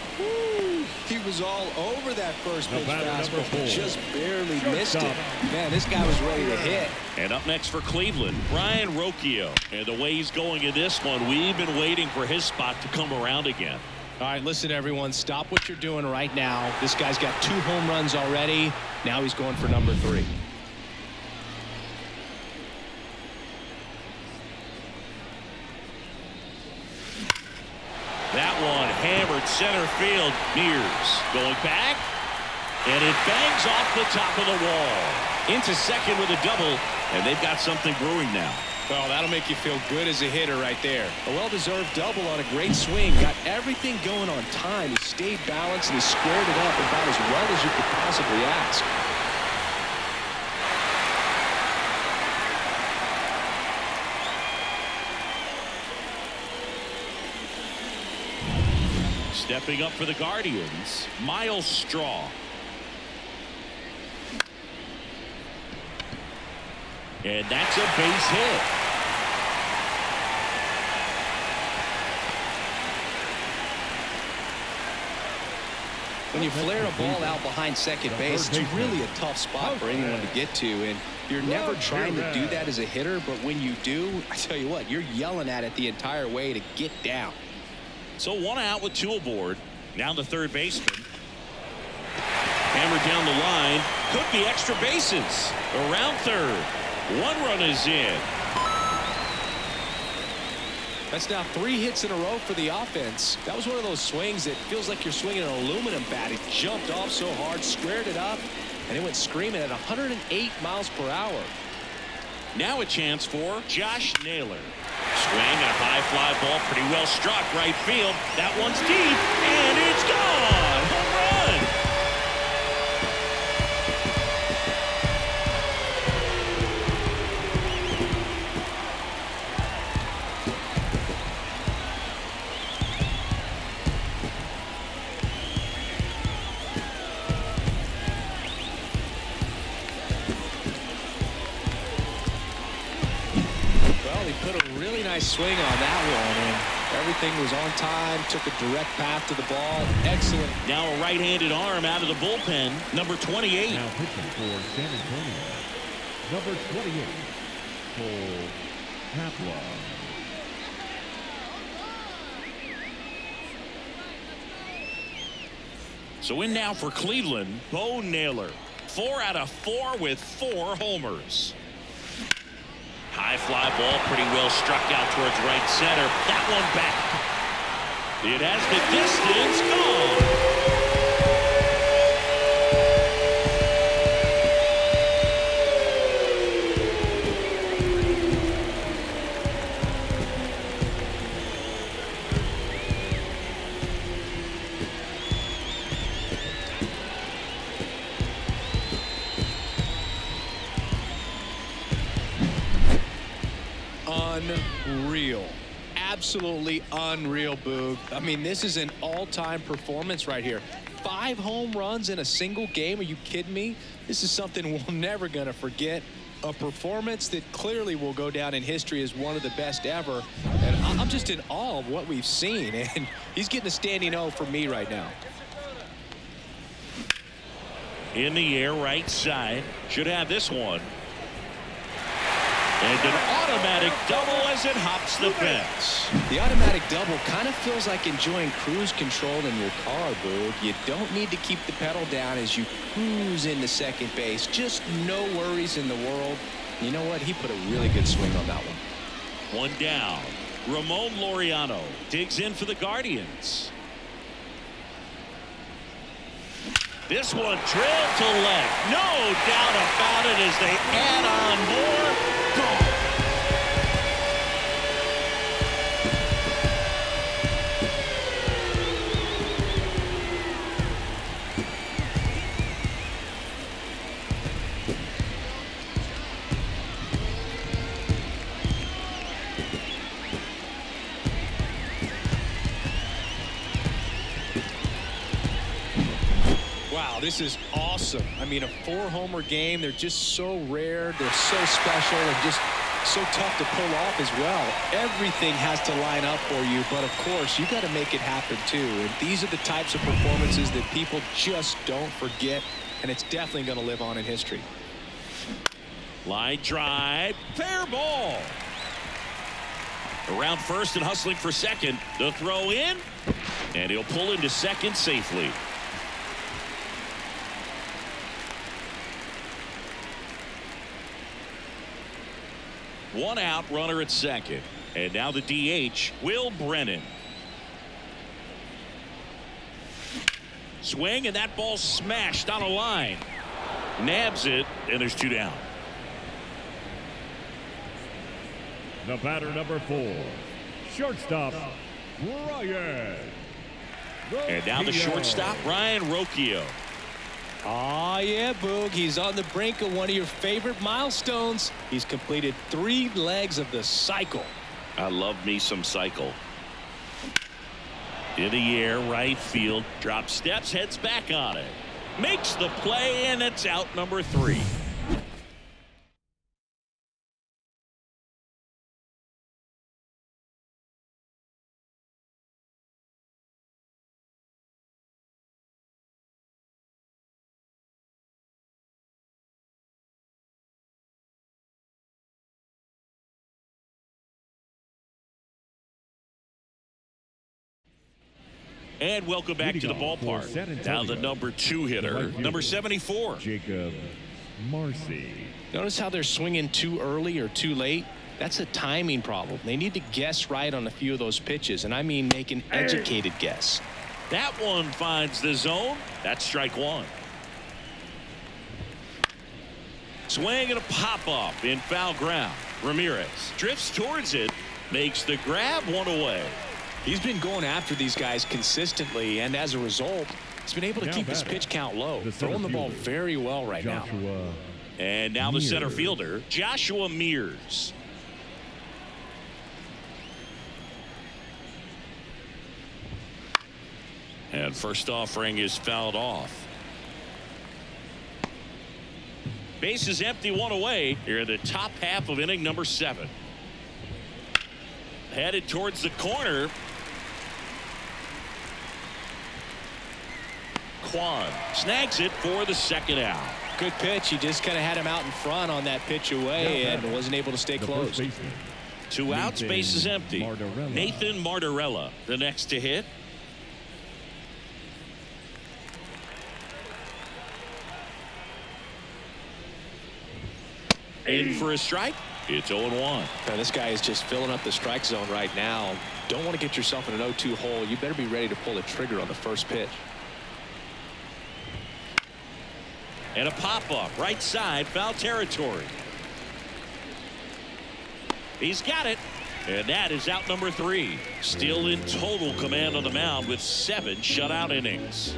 He was all over that first pitch batter, number fastball, 4. just barely missed it. Shortstop. Man, this guy was ready to hit. And up next for Cleveland, Brian Rocchio. And the way he's going in this one, we've been waiting for his spot to come around again. All right, listen, everyone, stop what you're doing right now. This guy's got 2 home runs already. Now he's going for number 3. That one hammered center field. Mears going back. And it bangs off the top of the wall. Into second with a double. And they've got something brewing now. Well, that'll make you feel good as a hitter right there. A well-deserved double on a great swing. Got everything going on time. He stayed balanced and he squared it up about as well as you could possibly ask. Stepping up for the Guardians, Miles Straw. And that's a base hit. When you flare a ball out behind second base, it's really a tough spot for anyone to get to, and you're never trying to do that as a hitter, but when you do, I tell you what, you're yelling at it the entire way to get down. So 1 out with 2 aboard. Now the third baseman. Hammered down the line. Could be extra bases. Around third. 1 run is in. That's now 3 hits in a row for the offense. That was one of those swings that feels like you're swinging an aluminum bat. It jumped off so hard, squared it up, and it went screaming at 108 miles per hour. Now a chance for Josh Naylor. Swing and a high fly ball, pretty well struck right field. That one's deep, and it's gone. Home run. Swing on that one, and everything was on time. Took a direct path to the ball. Excellent. Now a right-handed arm out of the bullpen, number 28. Now pitching for San Antonio, number 28, Cole Kapla. So in now for Cleveland, Bo Naylor. 4 out of 4 with 4 homers. High fly ball, pretty well struck out towards right center. That one back. It has the distance, gone. Unreal. Absolutely unreal, Boog. I mean, this is an all-time performance right here. 5 home runs in a single game. Are you kidding me? This is something we're never going to forget. A performance that clearly will go down in history as one of the best ever. And I'm just in awe of what we've seen. And he's getting a standing O for me right now. In the air, right side. Should have this one. And an automatic double as it hops the fence. The automatic double kind of feels like enjoying cruise control in your car, Boog. You don't need to keep the pedal down as you cruise into second base. Just no worries in the world. You know what? He put a really good swing on that one. 1 down. Ramon Laureano digs in for the Guardians. This one drilled to left. No doubt about it as they add on more. Gone. this is awesome. I mean, a 4-homer game. They're just so rare. They're so special and just so tough to pull off as well. Everything has to line up for you, but of course, you got to make it happen too. And these are the types of performances that people just don't forget, and it's definitely going to live on in history. Line drive, fair ball. Around first and hustling for second. The throw in, and he'll pull into second safely. One out, runner at second. And now the DH, Will Brennan. Swing, and that ball smashed on a line. Nabs it, and there's 2 down. The batter, number 4, shortstop, Ryan. And now the shortstop, Ryan Rocchio. Oh, yeah, Boog. He's on the brink of one of your favorite milestones. He's completed 3 legs of the cycle. I love me some cycle. In the air, right field, drop steps, heads back on it. Makes the play, and it's out number 3. And welcome back to the ballpark. Now the number 2 hitter, number 74. Jacob Marcy. Notice how they're swinging too early or too late? That's a timing problem. They need to guess right on a few of those pitches, and I mean make an educated guess. That one finds the zone. That's strike 1. Swing and a pop-up in foul ground. Ramirez drifts towards it, makes the grab, 1 away. He's been going after these guys consistently, and as a result, he's been able to keep his pitch count low, throwing the ball very well right now. And now the center fielder, Joshua Mears. And first offering is fouled off. Base is empty, 1 away here in the top half of inning number 7. Headed towards the corner. Kwan snags it for the 2nd out. Good pitch. He just kind of had him out in front on that pitch away and wasn't able to stay close. 2 outs, base is empty. Nathan Martorella, the next to hit. In for a strike. It's 0-1. Now, this guy is just filling up the strike zone right now. Don't want to get yourself in an 0-2 hole. You better be ready to pull the trigger on the first pitch. And a pop-up right side, foul territory. He's got it, and that is out number 3. Still in total command on the mound with 7 shutout innings.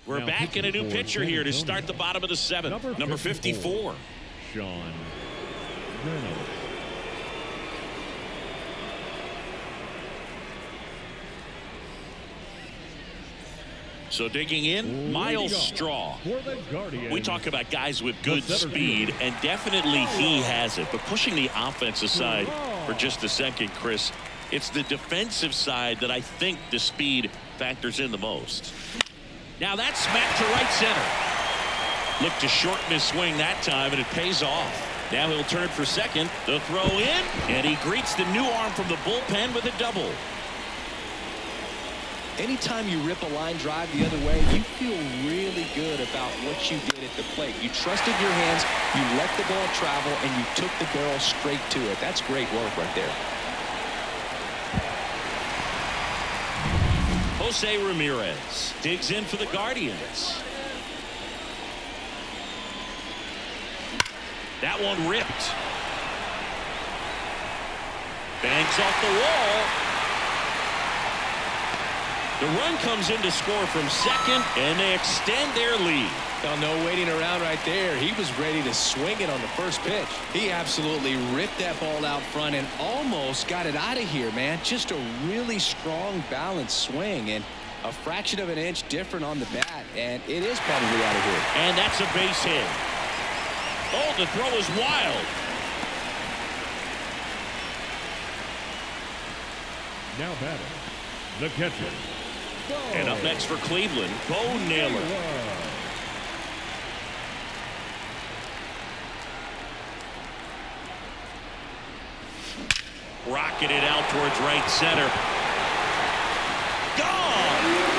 We're back in a new pitcher here to start the bottom of the 7th. Number 54. Sean Reynolds. So digging in, Miles Straw. We talk about guys with good speed, and definitely he has it. But pushing the offensive side for just a second, Chris, it's the defensive side that I think the speed factors in the most. Now that's smacked to right center. Looked to shorten his swing that time, and it pays off. Now he'll turn for second. The throw in, and he greets the new arm from the bullpen with a double. Anytime you rip a line drive the other way, you feel really good about what you did at the plate. You trusted your hands, you let the ball travel, and you took the barrel straight to it. That's great work right there. Jose Ramirez digs in for the Guardians. That one ripped. Bangs off the wall. The run comes in to score from second, and they extend their lead. Well, no waiting around right there. He was ready to swing it on the first pitch. He absolutely ripped that ball out front and almost got it out of here, man. Just a really strong, balanced swing, and a fraction of an inch different on the bat, and it is probably out of here. And that's a base hit. Oh, the throw is wild. Now batting, the catcher. And up next for Cleveland, Bo Naylor. Rocketed out towards right center. Gone!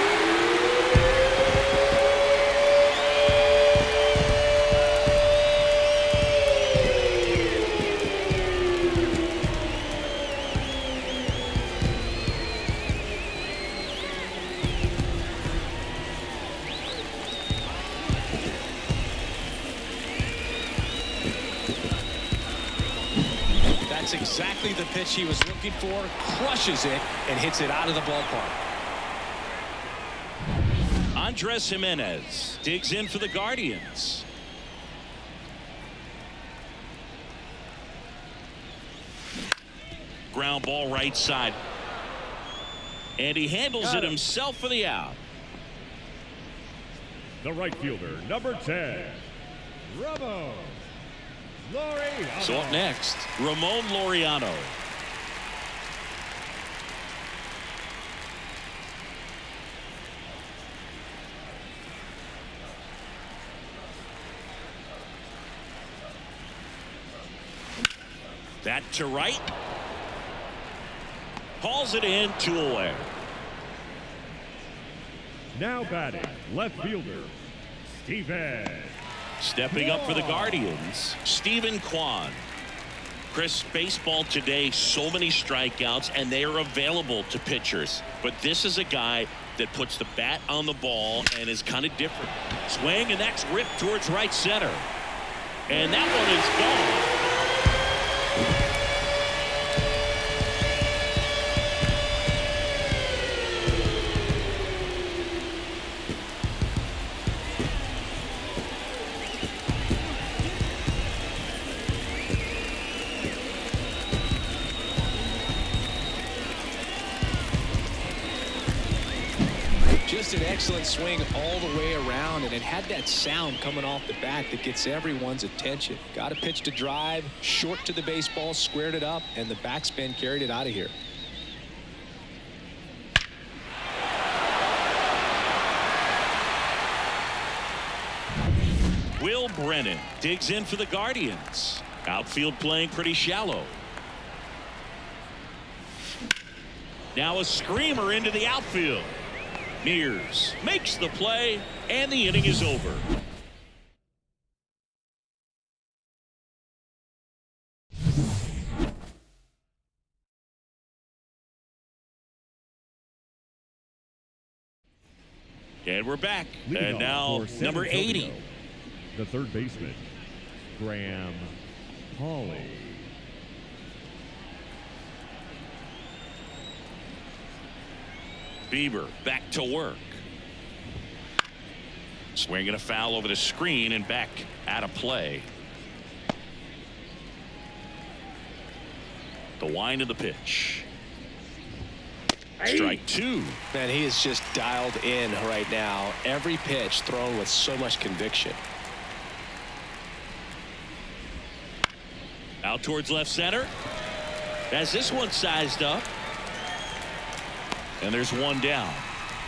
That's exactly the pitch he was looking for. Crushes it and hits it out of the ballpark. Andres Gimenez digs in for the Guardians. Ground ball right side. And he handles it himself for the out. The right fielder, number 10, Ramon Laureano. So up next, Ramon Laureano. That to right. Hauls it in, 2 away. Now batting, left fielder, Steven. Stepping up for the Guardians, Stephen Kwan. Chris, baseball today, so many strikeouts, and they are available to pitchers. But this is a guy that puts the bat on the ball and is kind of different. Swing, and that's ripped towards right center. And that one is gone. Just an excellent swing all the way around, and it had that sound coming off the bat that gets everyone's attention. Got a pitch to drive, short to the baseball, squared it up, and the backspin carried it out of here. Will Brennan digs in for the Guardians. Outfield playing pretty shallow. Now a screamer into the outfield. Mears makes the play, and the inning is over. And we're back. Leading And off now for San number Antonio, 80. the third baseman, Graham Pauley. Bieber back to work. Swinging a foul over the screen and back out of play. The wind of the pitch. Strike 2. Man, he is just dialed in right now. Every pitch thrown with so much conviction. Out towards left center. Has this one sized up. And there's one down.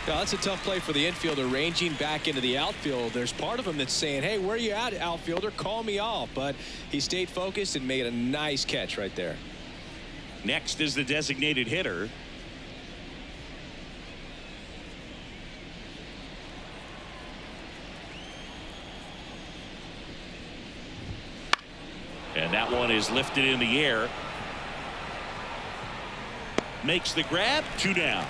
Now, that's a tough play for the infielder ranging back into the outfield. There's part of him that's saying, hey, where are you at, outfielder? Call me off. But he stayed focused and made a nice catch right there. Next is the designated hitter. And that one is lifted in the air. Makes the grab. 2 down.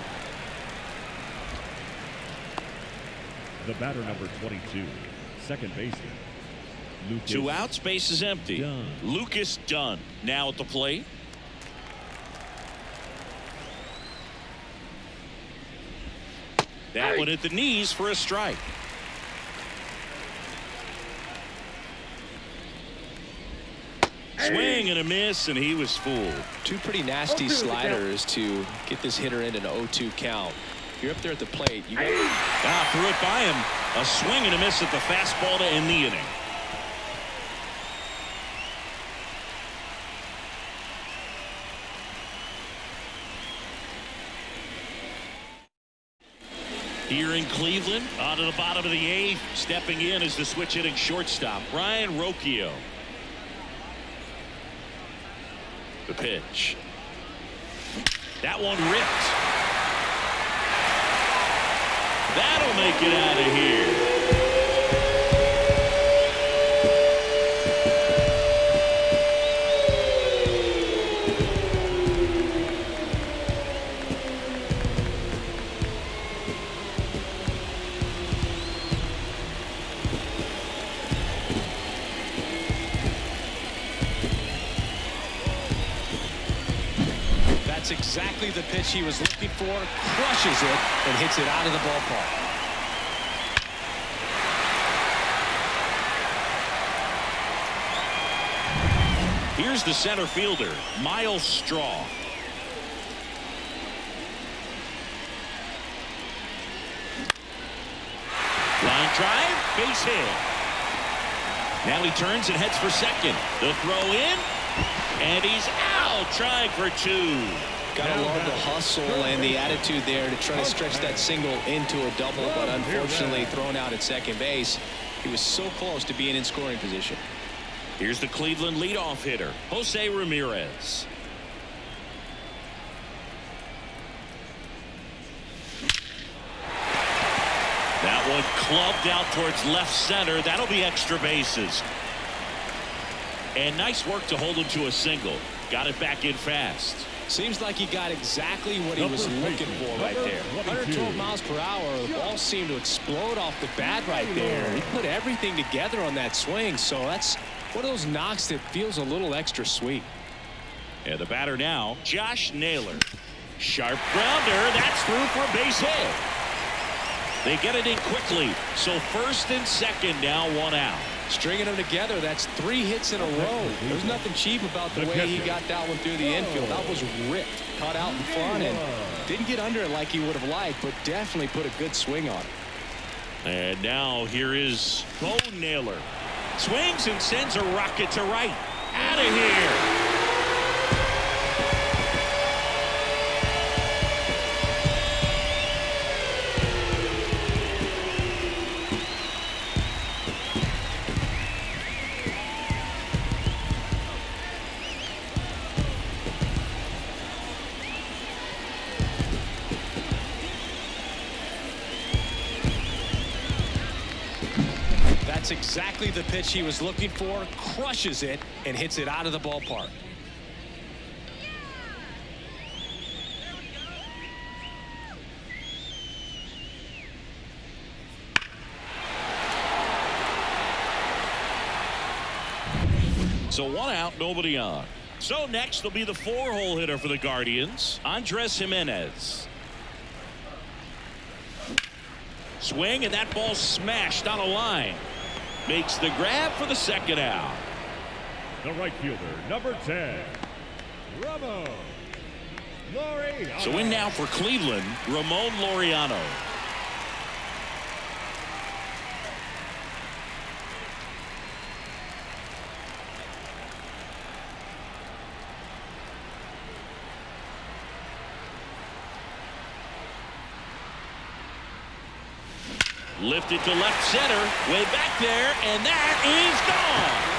The batter, number 22, second baseman, Lucas 2 outs, base is empty. Dunn. Lucas Dunn now at the plate. That one at the knees for a strike. Swing and a miss, and he was fooled. Two pretty nasty sliders to get this hitter in an 0-2 count. If you're up there at the plate, you got threw it by him. A swing and a miss at the fastball to end the inning. Here in Cleveland, on to the bottom of the eighth. Stepping in is the switch hitting shortstop, Ryan Rocchio. The pitch. That one ripped. That'll make it out of here. That's exactly the pitch he was looking for. Crushes it and hits it out of the ballpark. Here's the center fielder, Myles Straw. Line drive, base hit. Now he turns and heads for second. The throw in, and he's out, trying for two. Gotta love the hustle and the attitude there to try to stretch that single into a double, but unfortunately thrown out at second base. He was so close to being in scoring position. Here's the Cleveland leadoff hitter, Jose Ramirez. That one clubbed out towards left center. That'll be extra bases. And nice work to hold him to a single. Got it back in fast. Seems like he got exactly what he was looking for right there. 112 miles per hour. The ball seemed to explode off the bat right there. He put everything together on that swing, so that's one of those knocks that feels a little extra sweet. And the batter now, Josh Naylor. Sharp grounder. That's through for a base hit. They get it in quickly. So first and second now, one out. Stringing them together, that's 3 hits in a row. There's nothing cheap about the way he got that one through the infield. That was ripped, caught out in front, and didn't get under it like he would have liked, but definitely put a good swing on it. And now here is Bo Naylor. Swings and sends a rocket to right. Out of here. That's exactly the pitch he was looking for. Crushes it and hits it out of the ballpark. So one out, nobody on. So next will be the 4-hole hitter for the Guardians, Andres Gimenez. Swing, and that ball smashed on a line. Makes the grab for the second out. The right fielder, number 10, Ramon Laureano. So in now for Cleveland, Ramon Laureano. Lifted to left center, way back there, and that is gone.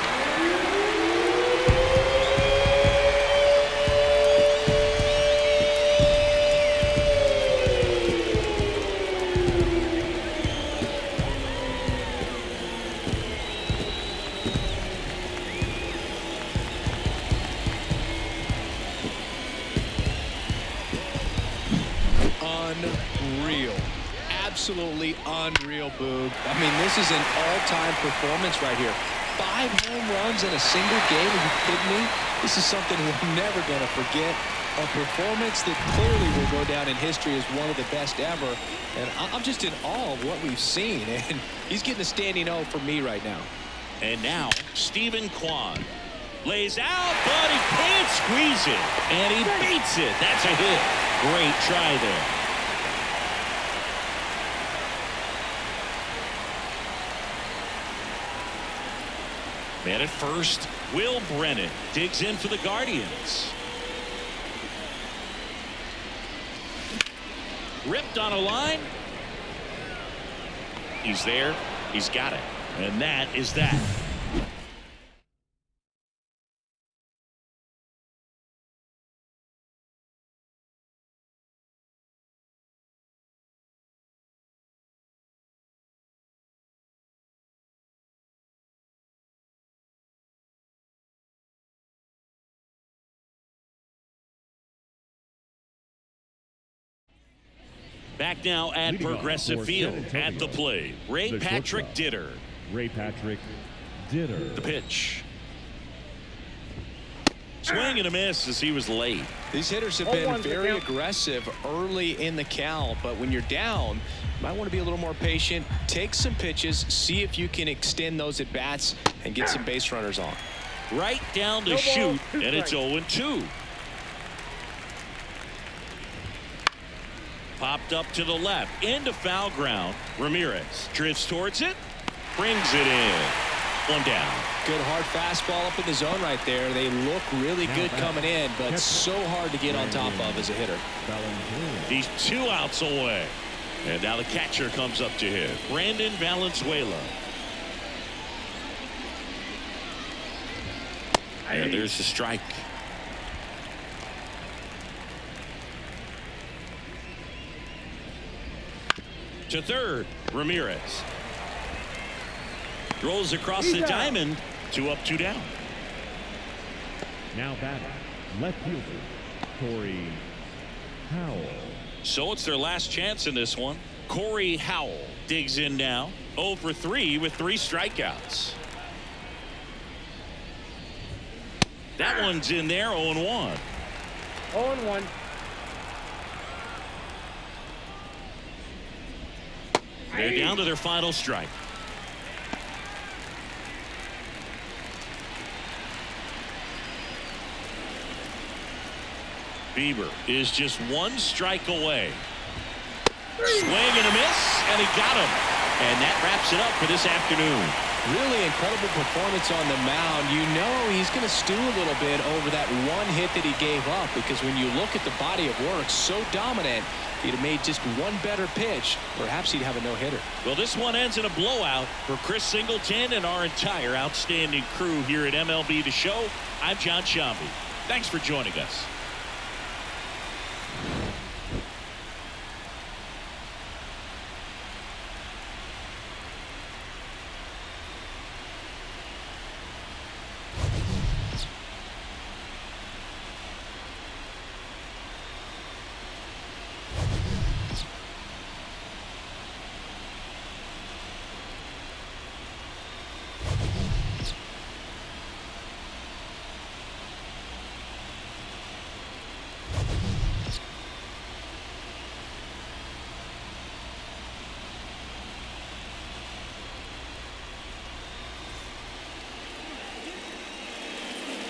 Unreal. Absolutely unreal, Boog. I mean, this is an all-time performance right here. 5 home runs in a single game. Are you kidding me? This is something we're never going to forget. A performance that clearly will go down in history as one of the best ever. And I'm just in awe of what we've seen. And he's getting a standing O for me right now. And now, Stephen Kwan lays out, but he can't squeeze it. And he beats it. That's a hit. Great try there. Man at first, Will Brennan digs in for the Guardians. Ripped on a line. He's there. He's got it. And that is that. Back now at Leading Progressive off for Field San Antonio, at the plate. Ray the Patrick shortstop. Ditter. Ray Patrick Ditter. The pitch. Swing and a miss as he was late. These hitters have been 0-1's the very count. aggressive early in the count, but when you're down, you might want to be a little more patient. Take some pitches, see if you can extend those at bats and get some base runners on. Right down to No ball, shoot, 2 and it's strikes. 0-2. Popped up to the left, into foul ground. Ramirez drifts towards it, brings it in. 1 down. Good hard fastball up in the zone right there. They look really good coming in, but Catcher. so hard to get on top of as a hitter. Valenzuela. He's 2 outs away. And now the catcher comes up to him. Brandon Valenzuela. And there's the strike. To third, Ramirez. Rolls across He's the out. diamond. 2 up, 2 down. Now batting, left fielder, Corey Howell. So it's their last chance in this one. Corey Howell digs in now. 0 for 3 with 3 strikeouts. That one's in there, 0-1. 0-1. They're down to their final strike. Bieber is just 1 strike away. Swing and a miss, and he got him. And that wraps it up for this afternoon. Really incredible performance on the mound. You know he's going to stew a little bit over that 1 hit that he gave up, because when you look at the body of work, so dominant, if he'd have made just 1 better pitch, perhaps he'd have a no-hitter. Well, this one ends in a blowout for Chris Singleton and our entire outstanding crew here at MLB The Show. I'm John Shambi. Thanks for joining us.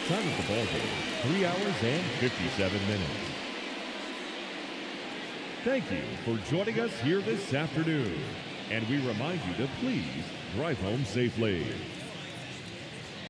Time of the ball game, 3 hours and 57 minutes. Thank you for joining us here this afternoon. And we remind you to please drive home safely.